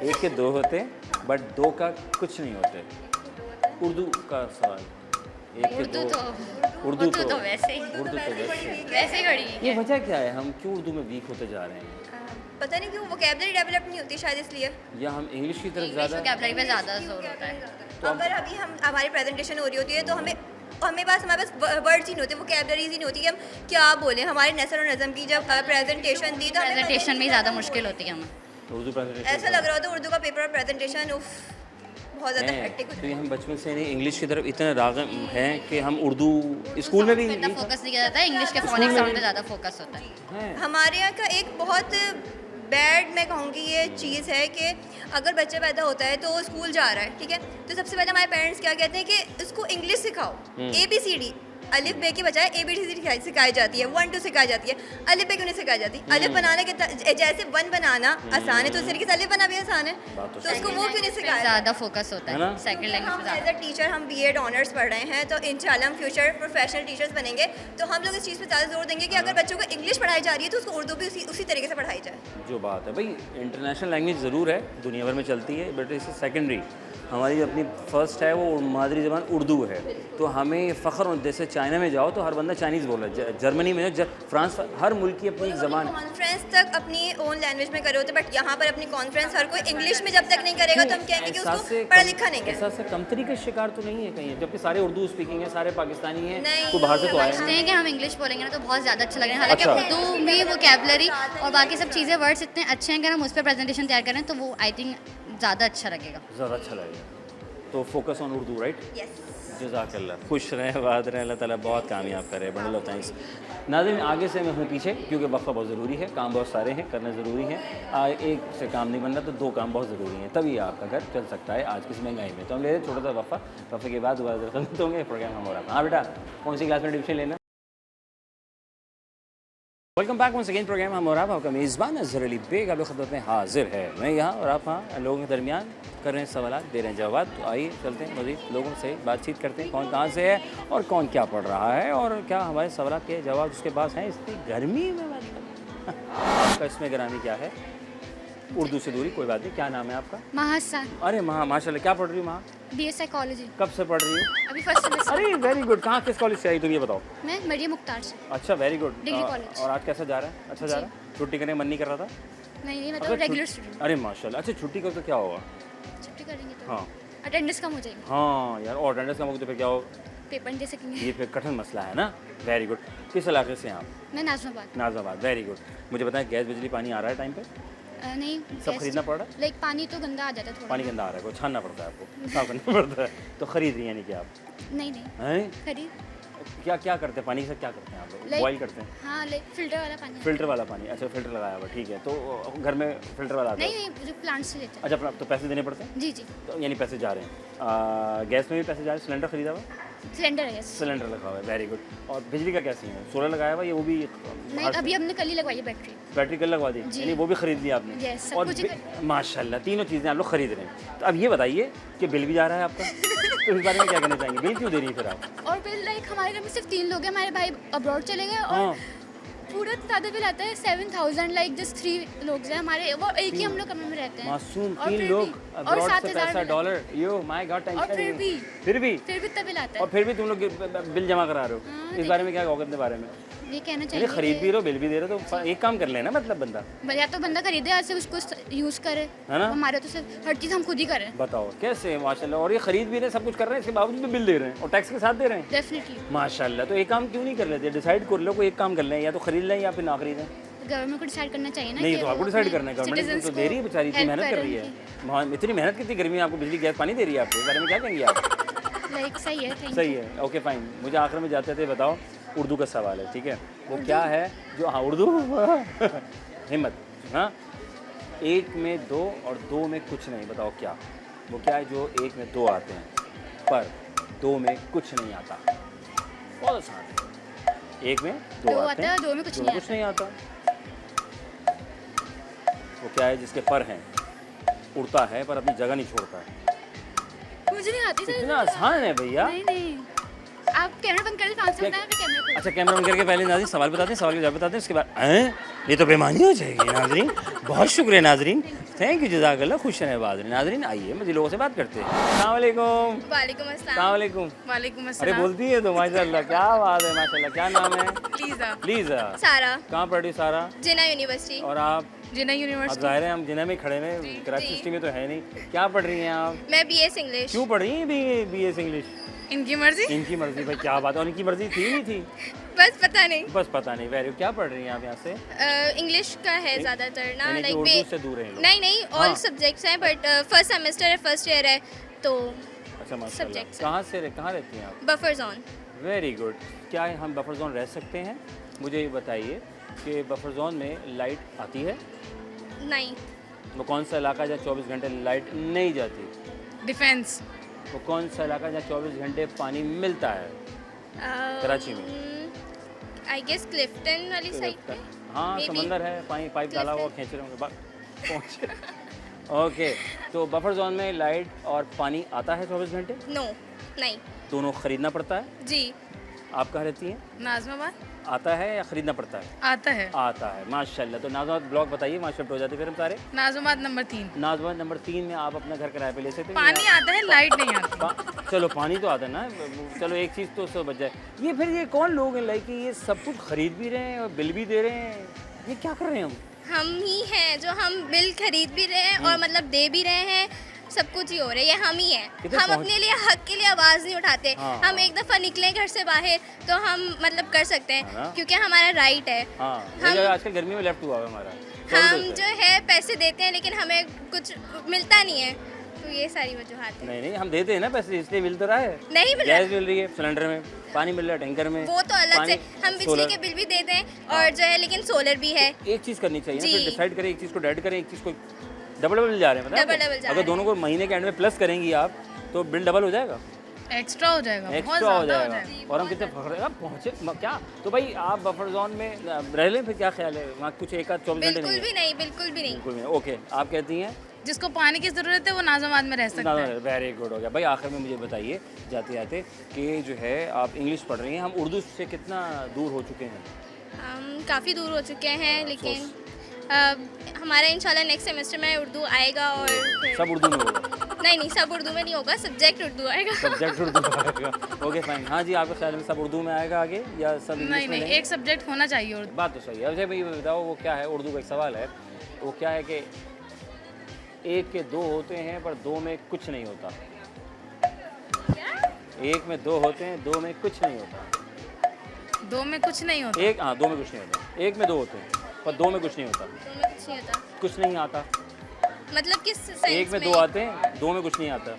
1 के 2 होते बट 2 का कुछ नहीं होते। उर्दू का सवाल। 1 के 2 उर्दू तो वैसे ही उर्दू तो वैसे वैसे ही खड़ी ये वजह क्या है, हम क्यों उर्दू में वीक होते जा रहे हैं? पता नहीं क्यों वोकैबुलरी डेवलप नहीं होती शायद इसलिए। या हम इंग्लिश की तरफ इंग्लिश ज़्यादा? वोकैबुलरी पे ज़्यादा जोर होता है। अगर अभी हमारी प्रेजेंटेशन हो रही होती है तो हमारे पास वर्ड्स ही नहीं होते, वोकैबुलरीज ही नहीं होती कि हम क्या बोलें। हमारे नसर और नज़म की जब प्रेजेंटेशन दी तो हमें प्रेजेंटेशन में ज़्यादा मुश्किल होती है हमें। उर्दू प्रेजेंटेशन ऐसा लग रहा होता उर्दू का पेपर और प्रेजेंटेशन बहुत ज़्यादा हेक्टिक तो ये हम बचपन से नहीं इंग्लिश की तरफ इतने राग़िब हैं कि हम उर्दू स्कूल में भी इतना फोकस नहीं किया जाता है, इंग्लिश के फोनिक साउंड पे ज़्यादा फोकस होता है। हमारे यहाँ का एक बहुत बैड मैं कहूँगी ये चीज़ है कि अगर बच्चा पैदा होता है तो वो स्कूल जा रहा है, ठीक है, तो सबसे पहले हमारे पेरेंट्स क्या कहते हैं कि इसको इंग्लिश सिखाओ, ABCD अलिफ बे के बजाय ABCD सिखाई जाती है, 1 2 सिखाई जाती है, अलिफ बे क्यों नहीं सिखाई जाती? अलिफ बनाने के जैसे 1 बनाना आसान है तो उस तरीके से अलिफ बनाना भी आसान है, तो उसको वो क्यों नहीं सिखाया? ज़्यादा फोकस होता है सेकंड लैंग्वेज हम पे ज़्यादा। एज अ टीचर हम B.Ed ऑनर्स पढ़ रहे हैं तो इंशाल्लाह हम फ्यूचर प्रोफेशनल टीचर्स बनेंगे, तो हम लोग इस चीज़ पे ज़्यादा जोर देंगे कि अगर बच्चों को इंग्लिश पढ़ाई जा रही है तो उसको उर्दू भी उसी तरीके से पढ़ाई जाए। जो बात है भाई, इंटरनेशनल लैंग्वेज ज़रूर है, दुनिया भर में चलती है, बट इसे सेकेंडरी। हमारी जो अपनी फर्स्ट है वो मादरी ज़बान उर्दू है, तो हमें फ़ख्र हो। जैसे चाइना में जाओ तो हर बंदा चाइनीज़ बोल रहा है, जर्मनी में जाओ, फ्रांस, हर मुल्क की अपनी एक ज़बान है। कॉन्फ्रेंस तक अपनी ओन लैंग्वेज में करे होते, बट यहाँ पर अपनी कॉन्फ्रेंस हर कोई इंग्लिश में जब तक नहीं करेगा तो हम कहेंगे कि उसको पढ़ा लिखा नहीं है। ऐसा से कमतरी का शिकार तो नहीं है कहीं, जबकि सारे उर्दू स्पीकिंग है, सारे पाकिस्तानी हैं, नहीं, कोई बाहर से तो आए सोचते हैं कि हम इंग्लिश बोलेंगे ना तो बहुत ज़्यादा अच्छा लगेगा, हालांकि उर्दू में वोकैबुलरी और बाकी सब चीज़ें वर्ड्स इतने अच्छे हैं कि हम उस पर प्रेजेंटेशन तैयार करें तो वो आई थिंक ज़्यादा अच्छा लगेगा। ज़्यादा अच्छा लगेगा। तो focus on Urdu, right? Yes. जज़ाकल्लाह, खुश रहें, आबाद रहें, अल्लाह ताला बहुत कामयाब करे, बंडल ऑफ थैंक्स। नाज़रीन, आगे से मैं हूँ पीछे, क्योंकि वफ़ा बहुत ज़रूरी है, काम बहुत सारे हैं, करना ज़रूरी है। एक से काम नहीं बनना तो 2 काम बहुत ज़रूरी हैं, तभी आपका घर चल सकता है आज की इस महंगाई में। तो हम ले रहे हैं छोटा सा वफ़े के बाद दोबारा खत्म होंगे प्रोग्राम हम हो रहा है। हाँ बेटा, कौन सी क्लास में एडमिशन लेना? Welcome back once again, program हम और आपका मेज़बान अज़हर अली बेग आपकी खिदमत में हाजिर है। मैं यहाँ और आप वहाँ लोगों के दरमियान कर रहे हैं सवाल, दे रहे हैं जवाब। तो आइए चलते हैं, मज़ीद लोगों से बातचीत करते हैं, कौन कहाँ से है और कौन क्या पढ़ रहा है और क्या हमारे सवाल के जवाब उसके पास हैं इतनी गर्मी में। मतलब आपका इसमें ग्रामी क्या है? उर्दू से दूरी कोई बात नहीं, क्या नाम है आपका? महासा अरे माशाल्लाह, क्या पढ़ रही हो माँ? BA साइकोलॉजी, कब से पढ़ रही हो? अभी फर्स्ट सेमेस्टर। अरे वेरी गुड, कहाँ किस कॉलेज से आई तुम ये बताओ? मैं मरियम मुख्तार से। अच्छा वेरी गुड। Degree college. और आज कैसा जा रहा है? अच्छा जा रहा है? छुट्टी करने का मन नहीं कर रहा था? नहीं अगर मतलब रेगुलर छुट्टी- स्टूडेंट। अरे माशाल्लाह, अच्छा छुट्टी करो तो क्या होगा? छुट्टी करेंगे तो हाँ अटेंडेंस कम हो जाएगी, हाँ यार, और अटेंडेंस कम होगी तो फिर क्या हो? पेपर दे सकेंगे। ये फिर कठिन मसला है ना। Very good. किस इलाके से हैं आप? मैं नाज़िमाबाद। Nazimabad, very good. मुझे बताएं, गैस बिजली पानी आ रहा है टाइम पे? नहीं सब खरीदना पड़ रहा है? लाइक पानी तो गंदा आ जाता है थोड़ा। पानी गंदा आ रहा है, को छानना पड़ता है आपको, साफ करना पड़ता है, तो खरीद रही हैं यानी कि आप? नहीं नहीं हैं? खरीद क्या क्या करते हैं पानी से, क्या करते हैं आप लोग? Like- बॉयल करते हैं? हाँ लाइक फिल्टर वाला पानी। फिल्टर वाला पानी, अच्छा फिल्टर लगाया हुआ, ठीक है। तो घर में फिल्टर वाला आता है? नहीं नहीं जो प्लांट से लेते हैं। अच्छा, तो पैसे देने पड़ते हैं? जी जी तो यानी पैसे जा रहे हैं। गैस में भी पैसे जा रहे हैं? सिलेंडर खरीदा हुआ? सिलेंडर है। यस। सिलेंडर लगा हुआ है, वेरी गुड। और बिजली का क्या सीन है? सोलर लगाया हुआ, ये वो भी नहीं अभी हमने कल ही लगवाई है बैटरी। बैटरी कल लगवा दी, जी। यानी वो भी खरीद लिया आपने? Yes, सब और कुछ माशाल्लाह तीनों चीज़ें आप लोग खरीद रहे हैं। तो अब ये बताइए कि बिल भी जा रहा है आपका, तो इस बारे में क्या कहना चाहेंगे? बिल क्यों दे रही है फिर आप? और बिल लाइक हमारे घर में सिर्फ 3 लोग हैं, हमारे भाई अब्रॉड चले गए और हाँ पूरा ज़्यादा बिल आता है 7000 लाइक जस्ट 3 लोग हैं हमारे, वो एक ही हम लोग कमरे में रहते हैं। मासूम और 3 फिर लोग भी- और अब्रॉड से 7000 पैसा बिल आता dollar, yo my God, tension और फिर भी फिर भी इतना बिल आता और है। फिर भी तुम लोग बिल जमा करा रहे हो। हाँ, इस बारे में क्या कहोगे अपने बारे में? ये कहना यानी चाहिए खरीद भी रहे हो, बिल भी दे रहे हो, तो एक काम कर लेना मतलब बंदा, या तो बंदा खरीदे या से उसको यूज़ करे, है ना? हमारे तो सिर्फ हर चीज़ हम खुद ही करें। बताओ कैसे माशाल्लाह। और ये खरीद भी रहे हैं, सब कुछ कर रहे हैं, इसके बावजूद भी बिल दे रहे हैं और टैक्स के साथ दे रहे हैं। डेफिनेटली माशाल्लाह। तो एक काम क्यों नहीं कर लेते? डिसाइड कर लो, कोई एक काम कर लें, या तो खरीद लें या फिर ना खरीदें। गवर्नमेंट को डिसाइड करना चाहिए ना। नहीं कि तो वो आपको डिसाइड अपने करना है, गवर्नमेंट citizens तो को दे रही है बेचारी, इतनी help मेहनत कर करे रही है। उनकी। इतनी मेहनत कितनी गर्मी में आपको बिजली गैस पानी दे रही है, आपको इस बारे में क्या कहेंगे आप? लाइक सही है, थैंक सही है, ओके फाइन। मुझे आखिर में जाते थे बताओ, उर्दू का सवाल है, ठीक है? वो क्या है जो, हाँ उर्दू हिम्मत, हाँ 1 में 2 और 2 में कुछ नहीं, बताओ क्या? वो क्या है जो 1 में 2 आते हैं पर 2 में कुछ नहीं आता? बहुत आसान है। 1 में 2 आते हैं, 2 में कुछ 2 नहीं में कुछ नहीं आता। वो क्या है जिसके पर हैं, उड़ता है पर अपनी जगह नहीं छोड़ता है? आता। मुझे नहीं आती सर। इतना आसान है भैया। नहीं नहीं आप कैमरा बंद कर दे, आंसर बताएं फिर कैमरा खोलो। अच्छा कैमरा बंद करके पहले नाज़रीन सवाल बताते हैं, सवाल के जवाब बताते हैं, उसके बाद हैं ये तो बेमानी हो जाएगी नाज़रीन। बहुत शुक्रिया नाज़रीन, थैंक यू, जज़ाकल्लाह, खुश रहें नाज़रीन। आइए मुझे लोगों से बात करते हैं। अस्सलाम वालेकुम। वालेकुम अस्सलाम। अस्सलाम वालेकुम। वालेकुम अरे अस्सलाम। बोलती है तो माशाल्लाह, क्या बात है माशाल्लाह। क्या नाम है? Lisa, Lisa. सारा, कहाँ पढ़ रही सारा? जिना यूनिवर्सिटी। और आप? जिना अब यूनिवर्सिटी। ज़ाहिर है हम जिना में खड़े हैं, कराची जी। सिटी में तो है नहीं। क्या पढ़ रही हैं आप? मैं BS इंग्लिश। क्यों पढ़ रही हैं BS इंग्लिश? इनकी मर्जी। इनकी मर्जी भाई, क्या बात है। और इनकी मर्जी थी नहीं थी? बस पता नहीं, बस पता नहीं। वेरी, क्या पढ़ रही हैं आप यहाँ से? इंग्लिश का है ज़्यादातर ना, यानी कि उर्दू से दूर हैं लोग? नहीं नहीं हाँ। ऑल सब्जेक्ट्स हैं, बट फर्स्ट सेमेस्टर है, फर्स्ट ईयर है, तो अच्छा माशाल्लाह। subjects। कहाँ रहती हैं आप? Buffer zone. Very good. क्या हम बफर जोन रह सकते हैं? मुझे ये बताइए कि बफर जोन में लाइट आती है? नहीं। वो कौन सा इलाका है जहाँ 24 घंटे लाइट नहीं जाती? डिफेंस। वो कौन सा इलाका है जहाँ 24 घंटे पानी मिलता है कराची में? आई गेस क्लिफ्टन वाली साइड पे। हाँ Maybe. समंदर है, पानी पाइप डाला हुआ खींच रहे होंगे पहुँच। ओके, तो बफर जोन में लाइट और पानी आता है 24 घंटे? नो, नहीं। दोनों खरीदना पड़ता है? जी। आप कहाँ रहती हैं? नाजमाबाद। आता है या खरीदना पड़ता है? आता है। आता है, माशाल्लाह। तो नाजमाबाद ब्लॉक बताइए, वहाँ शिफ्ट हो जाते फिर हम सारे। नाजमाबाद नंबर 3। नाजमाबाद नंबर 3 में आप अपना घर किराए पे ले सकते हैं। पानी आता है, लाइट नहीं आती। चलो पानी तो आता है ना, चलो एक चीज़ तो उससे बच जाए। ये फिर ये कौन लोग हैं लाइक ये सब कुछ खरीद भी रहे हैं और बिल भी दे रहे हैं, ये क्या कर रहे हैं हम ही हैं जो हम बिल खरीद भी रहे हैं और मतलब दे भी रहे हैं, सब कुछ ही हो रहा है, ये हम ही हैं। किधर हम पहुंच- अपने लिए हक के लिए आवाज़ नहीं उठाते। हाँ, हम एक दफ़ा निकले घर से बाहर तो हम मतलब कर सकते है ना? हैं क्योंकि हमारा राइट है। हाँ, हम- ये आजकल गर्मी में लेफ्ट हुआ है हमारा। हम जो है पैसे देते हैं लेकिन हमें कुछ मिलता नहीं है, तो ये सारी वजूहत है। नहीं नहीं, हम देते हैं ना पैसे, इसलिए मिल तो रहा है। नहीं मिल रहा। गैस मिल रही है सिलेंडर में, पानी मिल रहा है टैंकर में। वो तो अलग से पानी- हम बिजली सोलर। के बिल भी देते हैं और जो है लेकिन सोलर भी है। एक चीज़ करनी चाहिए ना, जी। फिर डिसाइड करें, एक चीज़ को डेड करें, एक चीज़ को डबल डबल जा रहे हैं, पता है डबल आपको? डबल जा अगर रहे दोनों को महीने के एंड में प्लस करेंगी आप तो बिल डबल हो जाएगा, एक्स्ट्रा हो जाएगा, बहुत एक्स्ट्रा हो ज़्यादा हो जाएगा। जाएगा। और हम कितने फखरे पहुँचे क्या? तो भाई आप बफर जोन में रह लें, फिर क्या ख्याल है? वहाँ कुछ एक आध 24 घंटे बिल्कुल नहीं भी नहीं, बिल्कुल भी नहीं। बिल्कुल नहीं। ओके, आप कहती हैं जिसको पानी की ज़रूरत है वो नाजमाबाद में रह सकता है। वेरी गुड हो गया भाई। आखिर में मुझे बताइए जाते जाते कि जो है आप इंग्लिश पढ़ रही हैं, हम उर्दू से कितना दूर हो चुके हैं? हम काफ़ी दूर हो चुके हैं लेकिन हमारा इंशाल्लाह नेक्स्ट सेमेस्टर में उर्दू आएगा और फिर- सब उर्दू में होगा? नहीं, सब उर्दू में नहीं होगा, सब्जेक्ट उर्दू आएगा। सब्जेक्ट उर्दू में आएगा। Okay fine. हाँ जी, आपके ख्याल में सब उर्दू में आएगा आगे या सब इंग्लिश नहीं में नहीं, लेंगे? एक सब्जेक्ट होना चाहिए उर्दू। बात तो सही है। अच्छा भाई बताओ वो क्या है? उर्दू का एक सवाल है, वो क्या है कि एक के दो होते हैं पर दो में कुछ नहीं होता। एक में दो होते हैं, दो में कुछ नहीं होता। दो में कुछ नहीं होता। एक, हाँ, दो में कुछ नहीं होता। एक में दो होते हैं पर दो में कुछ नहीं होता। दो में कुछ नहीं होता कुछ नहीं आता। मतलब किस एक सेंस में में? दो आते हैं, दो में कुछ नहीं आता।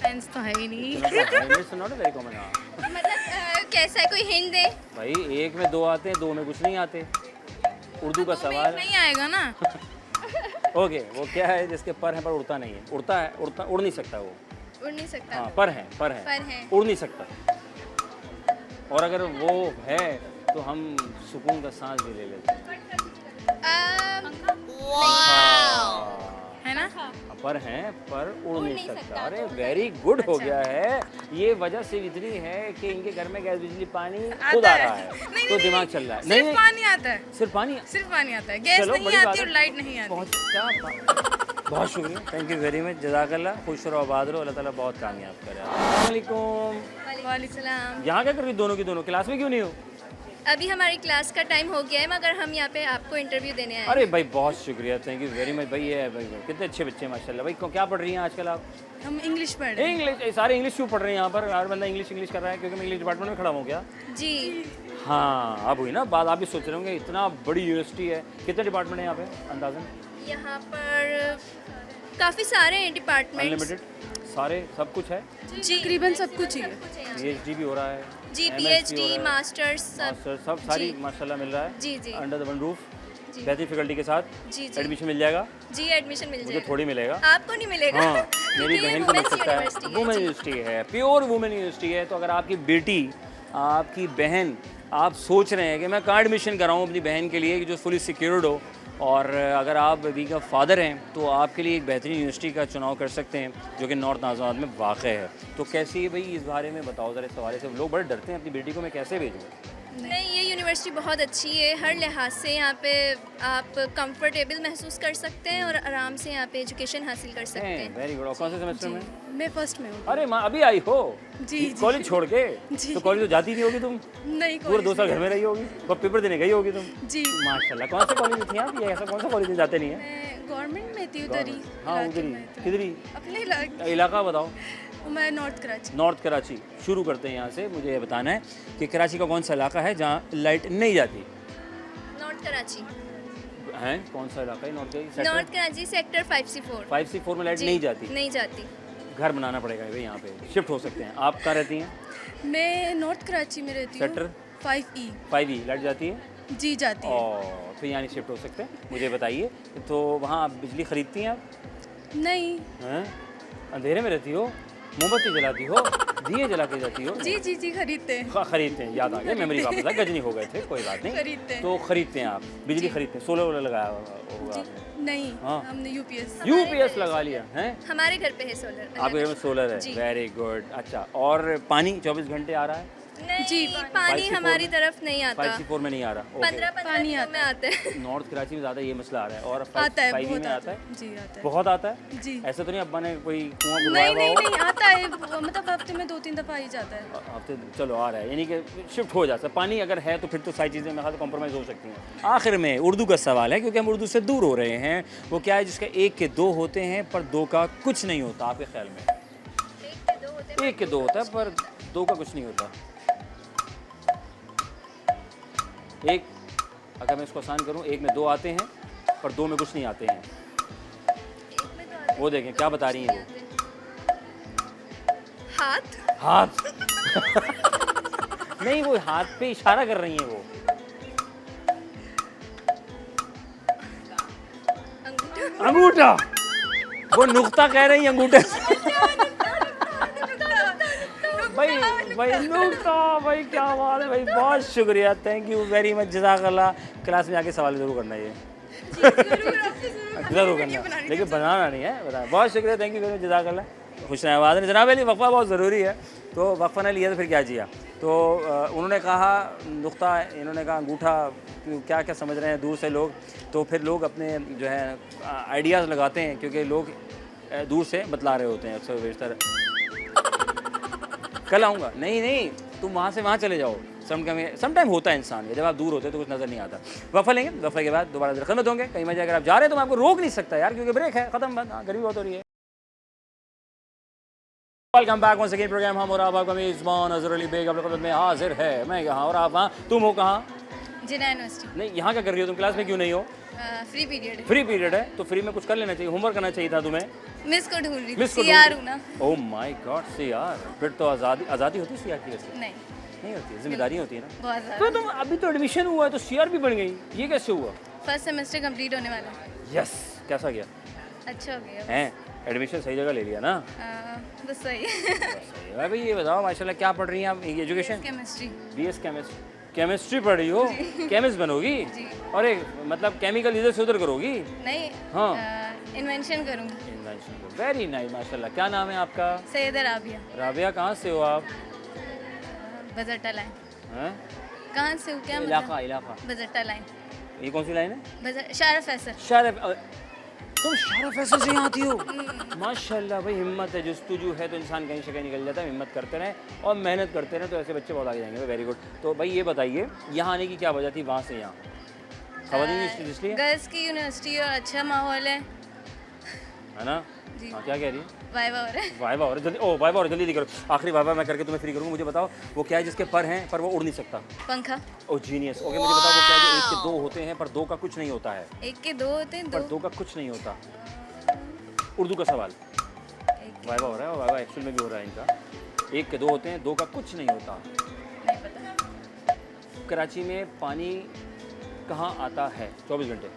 सेंस तो है ही नहीं। It's not a very common, हाँ। मतलब कैसा है, कोई हिंट दे? भाई एक में दो आते हैं, दो में कुछ नहीं आते। उर्दू का सवाल। नहीं आएगा ना। ओके, वो क्या है जिसके पर है पर उड़ता नहीं है? उड़ता है, उड़ नहीं सकता वो। उड़ नहीं सकता। हाँ, पर है पर है। उड़ नहीं सकता। और अगर वो है तो हम सुकून का सांस भी ले लेते हैं। है ना। पर हैं पर उड़ नहीं सकता। अरे वेरी गुड हो गया है। ये वजह से इतनी है कि इनके घर में गैस बिजली पानी खुद आ रहा है, नहीं, तो नहीं, दिमाग नहीं, चल रहा है। सिर्फ पानी आता है। सिर्फ पानी। सिर्फ पानी आता है, गैस चलो, नहीं बड़ी बात आती है। और लाइट नहीं आती। बहुत शुक्रिया, थैंक यू वेरी मच, जज़ाकल्लाह। खुश रहो, आबाद रहो, अल्लाह ताला बहुत कामयाब करे। अस्सलाम वालेकुम। वालेकुम सलाम। यहाँ क्या कर रही दोनों की दोनों? क्लास में क्यों नहीं हो? अभी हमारी क्लास का टाइम हो गया है मगर हम यहाँ पे आपको इंटरव्यू देने आए हैं। अरे भाई बहुत शुक्रिया, थैंक यू वेरी मच भाई। ये है भाई, कितने अच्छे बच्चे हैं माशाल्लाह। भाई क्या पढ़ रही हैं आजकल आप? हम इंग्लिश पढ़ रहे हैं। इंग्लिश। सारे इंग्लिश क्यों पढ़ रहे हैं यहाँ पर? हर बंदा इंग्लिश इंग्लिश कर रहा है क्योंकि मैं इंग्लिश डिपार्टमेंट में खड़ा हूँ क्या? जी। हाँ, अब हुई ना बात। आप भी सोच रहे होंगे इतना बड़ी यूनिवर्सिटी है, कितने डिपार्टमेंट है यहाँ पे अंदाजन? यहाँ पर काफ़ी सारे हैं डिपार्टमेंट्स। अनलिमिटेड सारे सब कुछ है? जी, तकरीबन सब कुछ ही है। PhD भी हो रहा है? जी, MSc PhD, हो रहा है, मास्टर्स सब। मास्टर सब सारी जी। माशाल्लाह मिल रहा है। जी जी अंडर द वन रूफ, जी। बेहतरीन फैकल्टी के साथ जी जी एडमिशन मिल जाएगा। जी, एडमिशन मिल मुझे जाएगा। थोड़ी मिलेगा। आपको नहीं मिलेगा। हाँ, क्योंकि मेरी ये बहन को मिल वुमेन्स सकता है। यूनिवर्सिटी है। वुमेन जी। यूनिवर्सिटी है, प्योर वुमेन यूनिवर्सिटी है। तो अगर आपकी बेटी, आपकी बहन, आप सोच रहे हैं कि मैं कहाँ एडमिशन कराऊँ अपनी बहन के लिए कि जो फुली सिक्योर्ड हो, और अगर आप बेबी का फादर हैं तो आपके लिए एक बेहतरीन यूनिवर्सिटी का चुनाव कर सकते हैं जो कि नॉर्थ नाज़ाबाद में वाक़ है। तो कैसी है भाई, इस बारे में बताओ ज़रा। इस हवाले से लोग बड़े डरते हैं, अपनी बेटी को मैं कैसे भेजूँ? नहीं, ये यूनिवर्सिटी बहुत अच्छी है हर लिहाज से। यहाँ पे आप कंफर्टेबल महसूस कर सकते हैं और आराम से यहाँ पे एजुकेशन हासिल कर सकते हैं। Very good. और कौन से सेमेस्टर में? मैं फर्स्ट में हूँ। अरे माँ, अभी आई हो जी, जी। कॉलेज छोड़ के? जी। तो कॉलेज तो जाती नहीं होगी तुम? नहीं, पूरे 2 साल घर में रही होगी, और पेपर देने गई होगी तुम? जी। माशाल्लाह। कौन से कॉलेज में थी आप? ये ऐसा कौन सा कॉलेज में जाते नहीं है? मैं गवर्नमेंट में थी उधर ही। हाँ, इलाके उधर ही। में थी। किधर ही? अपने इलाके। इलाका बताओ। मैं नॉर्थ कराची। नॉर्थ कराची। शुरू करते हैं यहाँ से। मुझे ये बताना है कि कराची का कौन सा इलाका है जहाँ लाइट नहीं जाती? नॉर्थ कराची। हैं? कौन सा इलाका है north Karachi? North Karachi sector 5C4। 5C4 में लाइट नहीं जाती? नहीं जाती। घर बनाना पड़ेगा भाई, यहाँ पे शिफ्ट हो सकते हैं। आप कहाँ रहती हैं? मैं नॉर्थ कराची में रहती हूँ। Sector 5E। 5E लाइट जाती है? जी जाती है। और फिर यहाँ शिफ्ट हो सकते हैं। मुझे बताइए, तो वहाँ आप बिजली खरीदती हैं आप? नहीं। हैं? अंधेरे में रहती हो, मोमबत्ती जलाती हो, दिए जला के जाती हो? जी जी जी खरीदते हैं। खरीदते हैं, याद आ गया, मेमोरी वापस आ, गजनी हो गए थे, कोई बात नहीं। खरीदते हैं। तो खरीदते हैं आप, बिजली खरीदते हैं, सोलर वोलर लगाया होगा आपने? नहीं, हाँ। हमने यूपीएस। यूपीएस लगा लिया है? हमारे घर पे है सोलर। आपके घर में सोलर है, जी। Very good. अच्छा, और पानी 24 घंटे आ रहा है? नहीं, जी, पानी 5C4 हमारी में? तरफ नहीं आता। 5C4 में नहीं आ रहा? 15 पानी दिनों में आता है। नॉर्थ कराची में ज़्यादा ये मसला आ रहा है। और आता है, 5E बहुत में आता है? जी आता है। बहुत आता है? जी। ऐसा तो नहीं अब्बा ने कोई कुआं नहीं खुदवाया नहीं हुआ नहीं आता है, मतलब हफ्ते में 2-3 दफ़ा ही जाता है। हफ्ते, चलो आ रहा है, यानी कि शिफ्ट हो जाता है। पानी अगर है तो फिर तो सारी चीज़ें मेरे ख्याल से कॉम्प्रोमाइज़ हो सकती हैं। आखिर में उर्दू का सवाल है, क्योंकि हम उर्दू से दूर हो रहे हैं। वो क्या है जिसका 1 के 2 होते हैं पर 2 का कुछ नहीं होता आपके ख्याल में? 1 के 2 होता है पर 2 का कुछ नहीं होता। एक, अगर मैं इसको आसान करूं, 1 में 2 आते हैं पर 2 में कुछ नहीं आते हैं। वो देखें क्या बता रही हैं वो। हाथ। हाथ नहीं, वो हाथ पे इशारा कर रही हैं वो। अंगूठा। वो नुक्ता कह रही हैं अंगूठे से। भाई भाई नुक्ता, भाई क्या बात है भाई, बहुत शुक्रिया, थैंक यू वेरी मच, जज़ाकल्लाह। क्लास में आके सवाल जरूर करना ये। जरूर करना, लेकिन बनाना नहीं है, बताना। बहुत शुक्रिया, थैंक यू वेरी मच, जज़ाकल्लाह। खुश नवाज़ ने जनाब अली, वक्फा बहुत ज़रूरी है। तो वक्फा ने लिया तो फिर क्या जिया। तो उन्होंने कहा नुक्ता, इन्होंने कहा अंगूठा, क्या क्या समझ रहे हैं दूर से लोग। तो फिर लोग अपने जो है आइडियाज़ लगाते हैं, क्योंकि लोग दूर से बतला रहे होते हैं अक्सर बेशतर। कल आऊँगा, नहीं नहीं, तुम वहाँ से वहाँ चले जाओ। सम टाइम होता है इंसान का, जब आप दूर होते हैं तो कुछ नज़र नहीं आता। वफ़ा लेंगे, वफ़ा के बाद दोबारा खिदमत होंगे। कहीं मजे अगर आप जा रहे हैं तो मैं आपको रोक नहीं सकता यार, क्योंकि ब्रेक है, ख़त्म, बंद। हाँ, गर्मी बहुत हो रही है। Welcome back one second program. हम और आपका मेज़बान अज़हर अली बेग आप लोगों में हाजिर है। मैं यहाँ और आप वहाँ, तुम हो कहाँ? जिना यूनिवर्सिटी। नहीं, यहाँ क्या कर रही हो तुम? क्लास में क्यों नहीं हो? फ्री पीरियड है। फ्री पीरियड है तो फ्री में कुछ कर लेना चाहिए, होमवर्क करना चाहिए था तुम्हें। मिस को ढूंढ रही मिस को सीआर हूँ ना। Oh my God, CR. फिर तो आज़ादी होती है सीआर की वजह से? नहीं, नहीं होती, जिम्मेदारी होती है ना। बहुत तो ज़्यादा। तुम अभी तो एडमिशन हुआ है तो सीआर भी बन गई, ये कैसे हुआ? फर्स्ट सेमेस्टर कंप्लीट होने वाला है। यस, कैसा गया? अच्छा हो गया। हैं, एडमिशन सही जगह ले लिया ना? बस सही। सही है भाई। ये बताओ माशाल्लाह, क्या पढ़ रही हैं आप? एजुकेशन? केमिस्ट्री। बीएस केमिस्ट्री पढ़ रही हो? केमिस्ट बनोगी? और एक मतलब केमिकल इधर से उधर करोगी? नहीं, हाँ। इन्वेंशन करूँगी। वेरी नाइस माशाल्लाह। क्या नाम है आपका? सैयद राबिया। राबिया, कहाँ से हो आप? बजट्टा लाइन। हैं? कहाँ से हो? क्या इलाका। बजट्टा लाइन। ये कौन सी लाइन है? शारफ फैसल। तुम शारफ फैसल से यहाँ आती हो? माशाल्लाह भाई, हिम्मत है, जस्तुजू है तो इंसान कहीं से कहीं निकल जाता है। हिम्मत करते रहें और मेहनत करते रहें तो ऐसे बच्चे बहुत आगे जाएंगे। Very good. तो भाई ये बताइए, यहाँ आने की क्या वजह थी वहाँ से यहाँ? खवातीन इसलिए गर्ल्स की यूनिवर्सिटी और अच्छा माहौल है ना? जी। हाँ, क्या कह रही है? वाइवा हो रहा है। वाइवा और जल्दी, ओ वाइवा और जल्दी करो। आखिरी वाइवा मैं करके तुम्हें फ्री करूँगा। मुझे बताओ वो क्या है जिसके पर हैं पर वो उड़ नहीं सकता? पंखा। ओ जीनियस। ओके, मुझे बताओ वो क्या है जो 1 के 2 होते हैं पर 2 का कुछ नहीं होता है? 1 के 2 होते हैं, पर 2 2 का कुछ नहीं होता। उर्दू का सवाल। वाइवा हो रहा है, वाइवा एक्चुअल में भी हो रहा है इनका। 1 के 2 होते हैं, 2 का कुछ नहीं होता। नहीं पता। कराची में पानी कहाँ आता है 24 घंटे?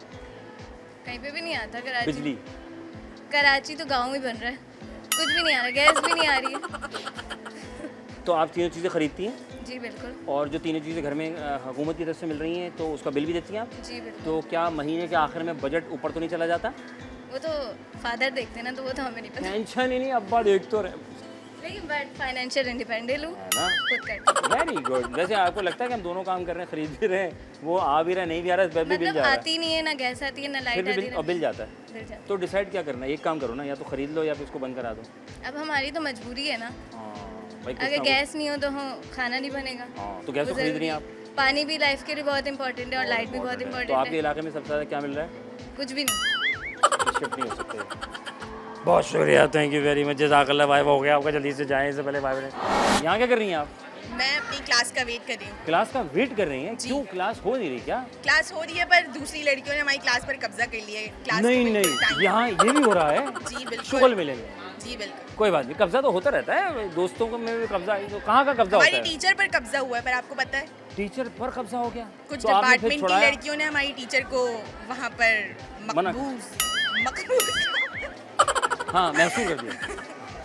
कहीं पे भी नहीं आता। कराची बिजली? कराची तो गांव में बन रहा है, कुछ भी नहीं आ रहा, गैस भी नहीं आ रही है। तो आप तीनों चीज़ें खरीदती हैं? जी बिल्कुल। और जो तीनों चीज़ें घर में हुकूमत की तरफ से मिल रही हैं तो उसका बिल भी देती हैं आप? जी बिल्कुल। तो क्या महीने के आखिर में बजट ऊपर तो नहीं चला जाता? वो तो फादर देखते हैं ना, तो वो तो हमें नहीं पता। टेंशन ही नहीं, अब्बा देख तो रहे, लेकिन बट फाइनेंशियल इंडिपेंडेंट हूँ, है ना? खुद करती हूँ। Very good. वैसे आपको लगता है कि हम दोनों काम कर रहे हैं, खरीद भी रहे हैं, वो आ भी रहा है, नहीं भी आ रहा है, बिल मतलब जा रहा है, आती नहीं है ना, गैस आती है ना, फिर लाइट भी आती बिल है और ना, बिल जाता है। बिल जाता तो डिसाइड क्या करना है? एक काम करो ना, या तो खरीद लो या फिर इसको बंद करा दो। है। अब हमारी तो मजबूरी है ना, हाँ भाई, कुछ अगर ना गैस नहीं हो तो हम खाना नहीं बनेगा। हाँ, तो गैस तो वो खरीद रही हैं ज़रूरी आप? है। पानी भी लाइफ के लिए बहुत इंपॉर्टेंट है और लाइट भी बहुत तो इंपॉर्टेंट आपके है। इलाके में सबसे ज़्यादा क्या मिल रहा है? कुछ भी नहीं। शिफ्ट नहीं हो सकते। बहुत शुक्रिया, थैंक यू वेरी मच, जज़ाकल्लाह। वाइवा हो गया आपका, जल्दी से जाएं, इससे पहले वाइवा ने। यहाँ क्या कर रही हैं आप? मैं अपनी क्लास का वेट कर रही हूँ। क्लास का वेट कर रही हैं? क्यों, क्लास हो नहीं रही क्या? क्लास हो रही है पर दूसरी लड़कियों ने हमारी क्लास पर कब्जा कर लिया है। क्लास नहीं को बिल्कुल नहीं, टाइम- यहाँ ये भी हो रहा है? जी बिल्कुल। शुगल मिलेंगे। जी बिल्कुल। कोई बात नहीं, कब्जा तो होता रहता है, दोस्तों को में भी कब्जा, तो कहाँ का कब्जा होता हमारी है? टीचर पर कब्जा हुआ है, पर आपको पता है टीचर पर कब्जा हो गया? कुछ तो आपने फिर डिपार्टमेंट की छुड़ाया? लड़कियों ने हमारी टीचर को वहाँ पर मना- मकबूज हाँ, महसूस कर दिया,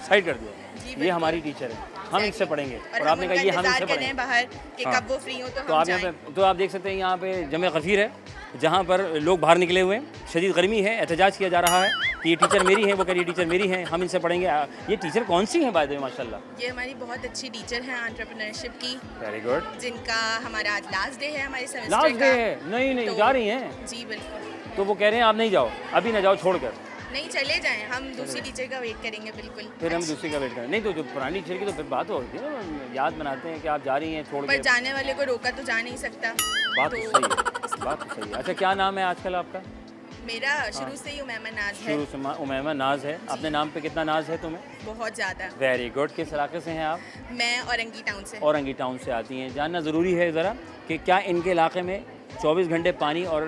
साइड कर दिया, ये बिल्कुल। हमारी टीचर है, हम इनसे पढ़ेंगे, और और आपने कहा ये हम इनसे कर रहे पढ़ेंगे। हैं बाहर कि हाँ। कब वो फ्री हो तो तो हम आप यहाँ जाएं। पे, तो आप देख सकते हैं यहाँ पे जमे गफ़ीर है, जहाँ पर लोग बाहर निकले हुए हैं, शदीद गर्मी है, एहतजाज किया जा रहा है कि ये टीचर मेरी है, वो कह रही टीचर मेरी है, हम इनसे पढ़ेंगे। ये टीचर कौन सी है बाय माशाल्लाह? ये हमारी बहुत अच्छी टीचर हैं एंटरप्रेन्योरशिप की, वेरी गुड। जिनका हमारा आज लास्ट डे है हमारे सेमेस्टर लास्ट का। डे है? नहीं नहीं, तो- जा रही हैं? जी बिल्कुल। तो वो कह रहे हैं आप नहीं जाओ, अभी ना जाओ छोड़कर, नहीं चले जाएं, हम दूसरी टीचर का वेट करेंगे बिल्कुल। फिर हम दूसरी का वेट करें। नहीं तो जो पुरानी टीचर की तो फिर बात होती है ना, याद बनाते हैं कि आप जा रही हैं छोड़ पर के। जाने वाले को रोका तो जा नहीं सकता। बात तो सही है, बात तो सही है। अच्छा, क्या नाम है आजकल आपका? मेरा शुरू से ही उमैमा नाज है, शुरू से उमैमा नाज है। अपने नाम पे कितना नाज है तुम्हें? बहुत ज़्यादा। Very good. किस इलाके से हैं आप? मैं औरंगी टाउन से। औरंगी टाउन से आती हैं। जानना ज़रूरी है ज़रा कि क्या इनके इलाके में 24 घंटे पानी और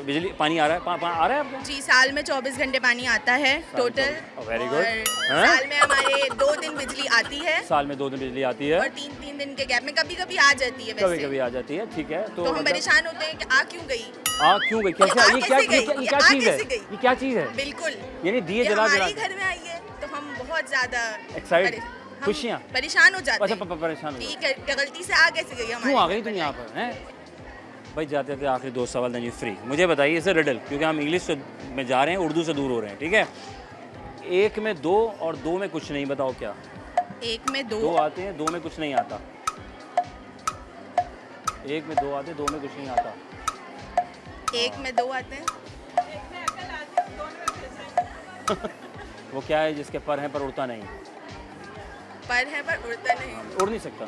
बिजली पानी आ रहा है? आ रहा है आपको? जी, साल में 24 घंटे पानी आता है टोटल। वेरी और गुड। हाँ? साल में हमारे 2 दिन बिजली आती है साल में 2 दिन बिजली आती है, और 3-3 दिन के गैप में कभी कभी आ जाती है। कभी वैसे कभी आ जाती है, ठीक है। तो हम मतलब- परेशान होते हैं कि आ क्यों गई। आ क्यों गई? कैसे? आ ये क्या कैसे गई? ये क्या आ चीज़ है? कैसे गई? ये क्या चीज़ है? बिल्कुल, यानी दिए ये जला जला हमारे घर में आई है तो हम बहुत ज्यादा Excited? हम खुशियाँ? परेशान हो जाते अच्छा, हैं परेशान हो ठीक है, गलती से आ कैसे गई हमारे क्यों आ घर गई पर तुम यहाँ जाके? पर हैं? भाई जाते थे आखिरी 2 सवाल नहीं फ्री। मुझे बताइए इसे रिडल, क्योंकि हम इंग्लिश से में जा रहे हैं, उर्दू से दूर हो रहे हैं, ठीक है? 1 में 2 और 2 में कुछ नहीं, बताओ क्या? 1 में 2 2 आते हैं, 2 में कुछ नहीं आता। 1 में 2 आते हैं, 2 में कुछ नहीं आता। 1 में 2 आते हैं। वो क्या है जिसके पर हैं पर उड़ता नहीं? पर है पर उड़ता नहीं। उड़ नहीं सकता,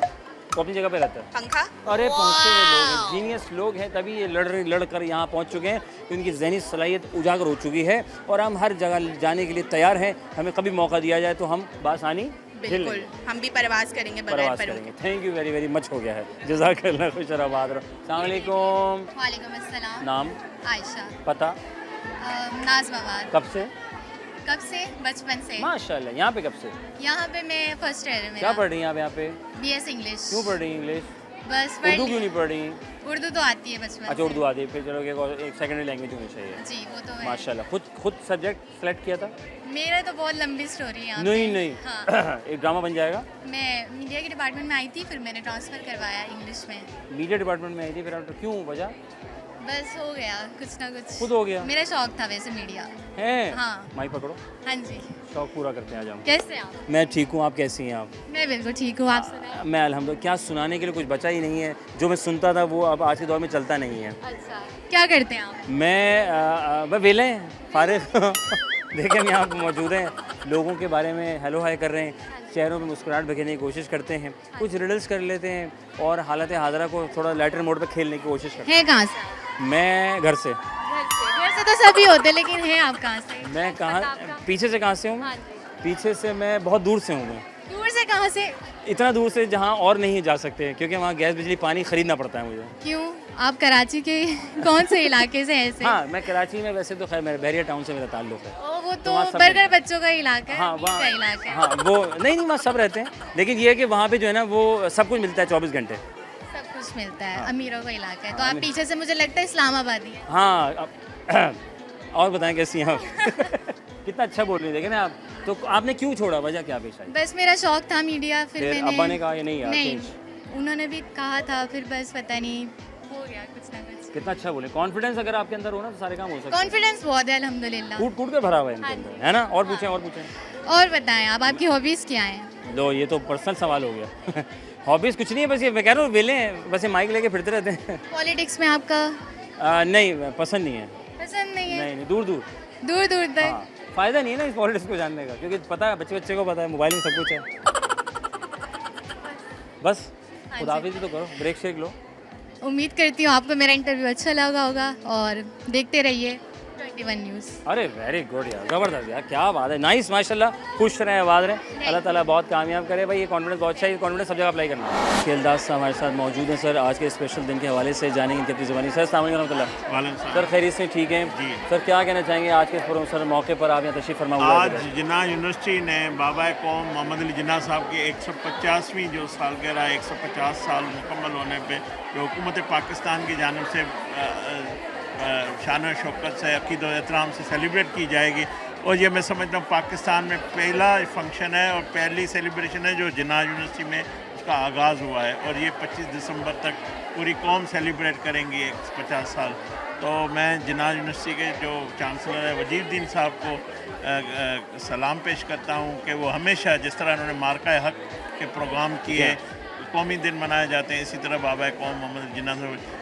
वो अपनी जगह पे रहता है। पंखा। अरे पहुँचे हुए लोग हैं, जीनियस लोग हैं, तभी ये लड़ कर यहाँ पहुँच चुके हैं। उनकी जहनी सलाहियत उजागर हो चुकी है और हम हर जगह जाने के लिए तैयार हैं। हमें कभी मौका दिया जाए तो हम बासानी बिल्कुल, हम भी परवास करेंगे बगैर प्रवास परों करेंगे। Thank you very very much, हो गया है। जज़ाकल्लाह, खुश रहो, आबाद रहो। अस्सलाम वालेकुम। वालेकुम अस्सलाम। नाम, आयशा। पता, नाज मवाद। कब से? कब से? बचपन से। माशाल्लाह। यहाँ पे कब से? यहाँ पे मैं फर्स्ट ईयर है क्या मेरा। पढ़ रही हैं आप यहाँ पे? BS English. क्यों पढ़ रही हैं इंग्लिश? बस उर्दू क्यों नहीं पढ़ रही? उर्दू तो आती है बचपन अच्छा, से। उर्दू आती है, फिर चलो एक सेकेंडरी लैंग्वेज होनी चाहिए। जी, वो तो है। माशाल्लाह। खुद सब्जेक्ट सेलेक्ट किया था? मेरा तो बहुत लंबी स्टोरी है यहाँ नहीं पे। नहीं हाँ। एक ड्रामा बन जाएगा। मैं मीडिया के डिपार्टमेंट में आई थी, फिर मैंने ट्रांसफ़र करवाया इंग्लिश में। मीडिया डिपार्टमेंट में आई थी, फिर आप क्यों वजह? बस हो गया कुछ ना कुछ। खुद हो गया मेरा शौक था वैसे मीडिया। है? हाँ। माई पकड़ो, हाँ जी। शौक पूरा करते हैं आज हम। कैसे आप? मैं ठीक हूँ, आप कैसी हैं आप? मैं बिल्कुल ठीक हूँ, आप सुनाएं। मैं अल्हम्दुलिल्लाह। क्या सुनाने के लिए कुछ बचा ही नहीं है। जो मैं सुनता था वो अब आज के दौर में चलता नहीं है। अच्छा, क्या करते हैं आप? मैं वेले हैं, फारिग। देखें हम यहाँ पर मौजूद हैं, लोगों के बारे में हेलो हाय कर रहे हैं, चेहरों पे मुस्कुराहट बिखेरने की कोशिश करते हैं, कुछ रिडल्स कर लेते हैं और हालत हाज़रा को थोड़ा लाइटर मोड पे खेलने की कोशिश करते हैं कहाँ से? हैं। मैं घर से। घर से तो सभी होते, लेकिन हैं आप कहाँ से? मैं कहाँ, पीछे से कहाँ से हूँ? हाँ जी। पीछे से मैं बहुत दूर से हूँ। मैं दूर से कहाँ से? इतना दूर से जहाँ और नहीं जा सकते, क्योंकि वहाँ गैस बिजली पानी ख़रीदना पड़ता है मुझे। क्यों? आप कराची के कौन से इलाके से ऐसे? हाँ, मैं कराची में, वैसे तो खैर मेरे बहरिया टाउन से मेरा ताल्लुक़ है। ओ, वो तो वहाँ सब बर्गर बच्चों का इलाका है। हाँ, अमीर का इलाका है। हाँ वो नहीं वहाँ सब रहते हैं, लेकिन ये है कि वहाँ पे जो है ना वो सब कुछ मिलता है 24 घंटे। सब कुछ मिलता है, अमीरों का इलाका है। तो आप पीछे से मुझे लगता है इस्लामाबादी है। हाँ और बताएं कैसी हैं आप? कितना अच्छा बोल रही हैं, देखें ना आप। तो आपने क्यों छोड़ा, वजह क्या पेश आई? बस मेरा शौक था मीडिया, फिर फिर मैंने अब्बा ने कहा ये नहीं यार नहीं, change। उन्होंने भी कहा था, फिर बस पता नहीं हो गया कुछ ना कुछ। कितना अच्छा बोले। कॉन्फिडेंस अगर आपके अंदर हो ना तो सारे काम हो सकते हैं। कॉन्फिडेंस बहुत है अल्हम्दुलिल्लाह। टूट टूट के भरा हुआ है इनके हाँ अंदर, है ना? और पूछें और पूछें। और बताएं आप, आपकी हॉबीज़ क्या हैं? लो ये तो पर्सनल सवाल हो गया। हॉबीज़ कुछ नहीं है, बस ये मैं कह रहा हूँ वेले हैं, बस ये माइक लेके फिरते रहते हैं। पॉलिटिक्स में आपका नहीं पसंद नहीं है। पसंद नहीं है? नहीं दूर दूर। दूर दूर तक। हाँ, फ़ायदा नहीं है ना इस पॉलिटिक्स को जानने का, क्योंकि पता है बच्चे को पता है मोबाइल में सब कुछ है। बस खुदाफिज़ ही तो करो, ब्रेक शेक लो। उम्मीद करती हूँ आपको मेरा इंटरव्यू अच्छा लगा होगा और देखते रहिए 91 न्यूज़। अरे वेरी गुड यार, ज़बरदस्त यार, क्या बात है, नाइस माशाल्लाह, खुश रहें, आबाद रहें, अल्लाह ताला बहुत कामयाब करे। भाई ये कॉन्फिडेंस बहुत अच्छा है, ये कॉन्फिडेंस सब जगह अप्लाई करना है। खेलदास साहब हमारे साथ मौजूद हैं सर, आज के स्पेशल दिन के हवाले से जानेंगे इनकी अपनी ज़ुबानी। सर अस्सलाम वालेकुम रहमतुल्लाह। सर खैरियत से ठीक हैं सर, क्या कहना चाहेंगे आज के सर मौके पर आप यहाँ तशरीफ़ फरमा हुआ आज जिन्ना यूनिवर्सिटी ने बाबा कौम मोहम्मद अली जिन्ना साहब की 150वीं जो सालगिरह 150 साल मुकम्मल होने पे जो हुकूमत पाकिस्तान की जानिब से शान और शौकत से अक़ीदत और एहतराम से सेलिब्रेट की जाएगी। और ये मैं समझता हूँ पाकिस्तान में पहला फंक्शन है और पहली सेलिब्रेशन है जो जिन्ना यूनिवर्सिटी में उसका आगाज़ हुआ है और ये 25 दिसंबर तक पूरी कौम सेलिब्रेट करेंगी 150 साल। तो मैं जिन्ना यूनिवर्सिटी के जो चांसलर है वजीरुद्दीन साहब को सलाम पेश करता हूँ कि वो हमेशा जिस तरह उन्होंने मार्का हक के प्रोग्राम किए, कौमी दिन मनाए जाते हैं, इसी तरह बाबा कौम मोहम्मद जिन्ना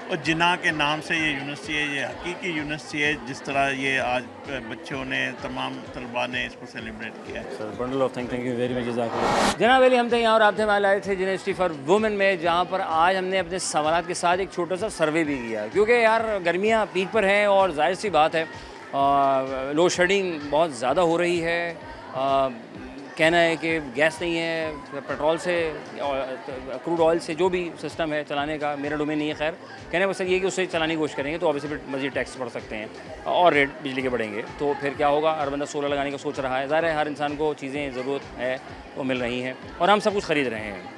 और जिन्ना के नाम से ये यूनिवर्सिटी है, ये हकीकी यूनिवर्सिटी है जिस तरह ये आज बच्चों ने तमाम तलबा ने इसको सेलिब्रेट किया है। Sir bundle of thank you very much जज़ाकल्लाह। जनाब अली हम थे यहाँ और आप थे हमारे लाए थे यूनिवर्सिटी फॉर वुमेन में, जहाँ पर आज हमने अपने सवालात के साथ एक छोटा सा सर्वे भी किया, क्योंकि यार गर्मियाँ पीक पर हैं और जाहिर सी बात है लोड शेडिंग बहुत ज़्यादा हो रही है। कहना है कि गैस नहीं है, पेट्रोल से क्रूड ऑयल से जो भी सिस्टम है चलाने का, मेरा डोमेन नहीं है खैर, कहने का मकसद ये है कि उससे चलाने की कोशिश करेंगे तो ऑब्वियसली मज़ीद टैक्स बढ़ सकते हैं और रेट बिजली के बढ़ेंगे, तो फिर क्या होगा। हर बंदा सोलर लगाने का सोच रहा है, ज़ाहिर है हर इंसान को चीज़ें ज़रूरत है वो मिल रही हैं और हम सब कुछ ख़रीद रहे हैं।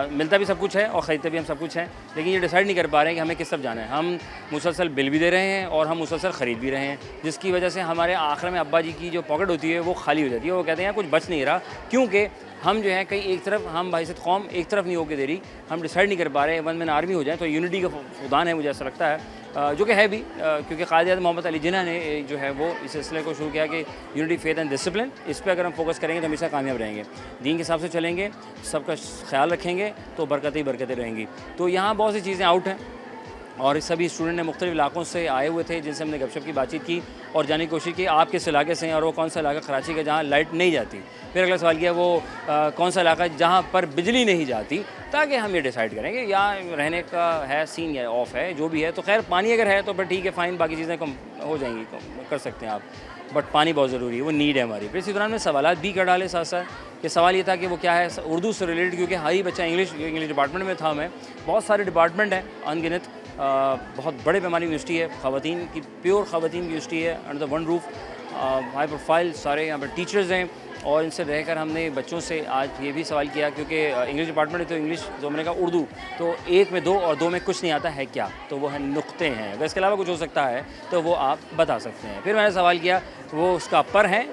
मिलता भी सब कुछ है और ख़रीदते भी हम सब कुछ हैं, लेकिन ये डिसाइड नहीं कर पा रहे हैं कि हमें किस तरफ जाना है। हम मुसलसल बिल भी दे रहे हैं और हम मुसलसल ख़रीद भी रहे हैं, जिसकी वजह से हमारे आखिर में अब्बा जी की जो पॉकेट होती है वो खाली हो जाती है। वो कहते हैं कुछ बच नहीं रहा, क्योंकि हम जो है कहीं एक तरफ हम बाहिसत कौम एक तरफ नहीं होकर दे रही, हम डिसाइड नहीं कर पा रहे वन मैन आर्मी हो जाए तो यूनिटी का फुदान है, मुझे ऐसा लगता है, जो कि है भी, क्योंकि कायद मोहम्मद अली जिन्ना ने जो है वो इस सिलसिले को शुरू किया कि यूनिटी फेथ एंड डिसिप्लिन, इस पर अगर हम फोकस करेंगे तो हमेशा कामयाब रहेंगे, दीन के हिसाब से चलेंगे, सबका ख्याल रखेंगे तो बरकतें ही बरकतें रहेंगी। तो यहाँ बहुत सी चीज़ें आउट हैं और सभी स्टूडेंट ने मुख्तलिफ इलाकों से आए हुए थे जिनसे हमने गपशप की बातचीत की और जानने की कोशिश की आप किस इलाके से हैं और वो कौन सा इलाका कराची का जहाँ लाइट नहीं जाती। फिर अगला सवाल किया वो कौन सा इलाका जहाँ पर बिजली नहीं जाती, ताकि हम ये डिसाइड करें कि यहाँ रहने का है सीन या ऑफ है, जो भी है। तो खैर पानी अगर है तो फिर ठीक है, फ़ाइन, बाकी चीज़ें कम हो जाएंगी, कम कर सकते हैं आप, बट पानी बहुत ज़रूरी है, वो नीड है हमारी। फिर इसी दौरान में सवालात भी कर डाले साथ साथ कि सवाल ये था कि वो क्या है उर्दू से रिलेटेड, क्योंकि हर ही बच्चा इंग्लिश डिपार्टमेंट में था, मैं बहुत सारे डिपार्टमेंट हैं अनगिनत, बहुत बड़े पैमाने की यूनिवर्सिटी है, ख़वातीन की प्योर ख़वातीन की यूनिवर्सिटी है, under the one roof, high profile सारे यहाँ पर टीचर्स हैं। और इनसे रहकर हमने बच्चों से आज ये भी सवाल किया, क्योंकि इंग्लिश डिपार्टमेंट है तो इंग्लिश, जो मैंने कहा उर्दू, तो एक में दो और दो में कुछ नहीं आता है क्या, तो वो है नुक्ते हैं, अगर इसके अलावा कुछ हो सकता है तो वो आप बता सकते हैं। फिर मैंने सवाल किया वो उसका पर है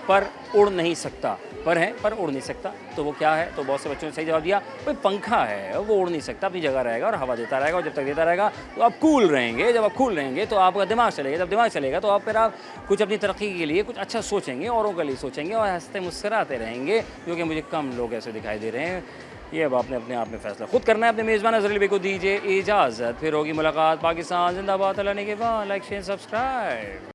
पर उड़ नहीं सकता, पर है पर उड़ नहीं सकता, तो वो क्या है, तो बहुत से बच्चों ने सही जवाब दिया कोई पंखा है, वो उड़ नहीं सकता, अपनी जगह रहेगा और हवा देता रहेगा, और जब तक देता रहेगा तो आप कूल रहेंगे, जब आप कूल रहेंगे तो आपका दिमाग चलेगा, जब दिमाग चलेगा तो आप फिर आप कुछ अपनी तरक्की के लिए कुछ अच्छा सोचेंगे, औरों के लिए सोचेंगे और हंसते मुस्कराते रहेंगे, क्योंकि मुझे कम लोग ऐसे दिखाई दे रहे हैं। ये अब आपने अपने आप में फ़ैसला खुद करना है। अपने मेज़बान अज़हर अली को दीजिए इजाज़त, फिर होगी मुलाकात। पाकिस्तान जिंदाबाद, अल्लाह ने के बाद लाइक शेयर सब्सक्राइब।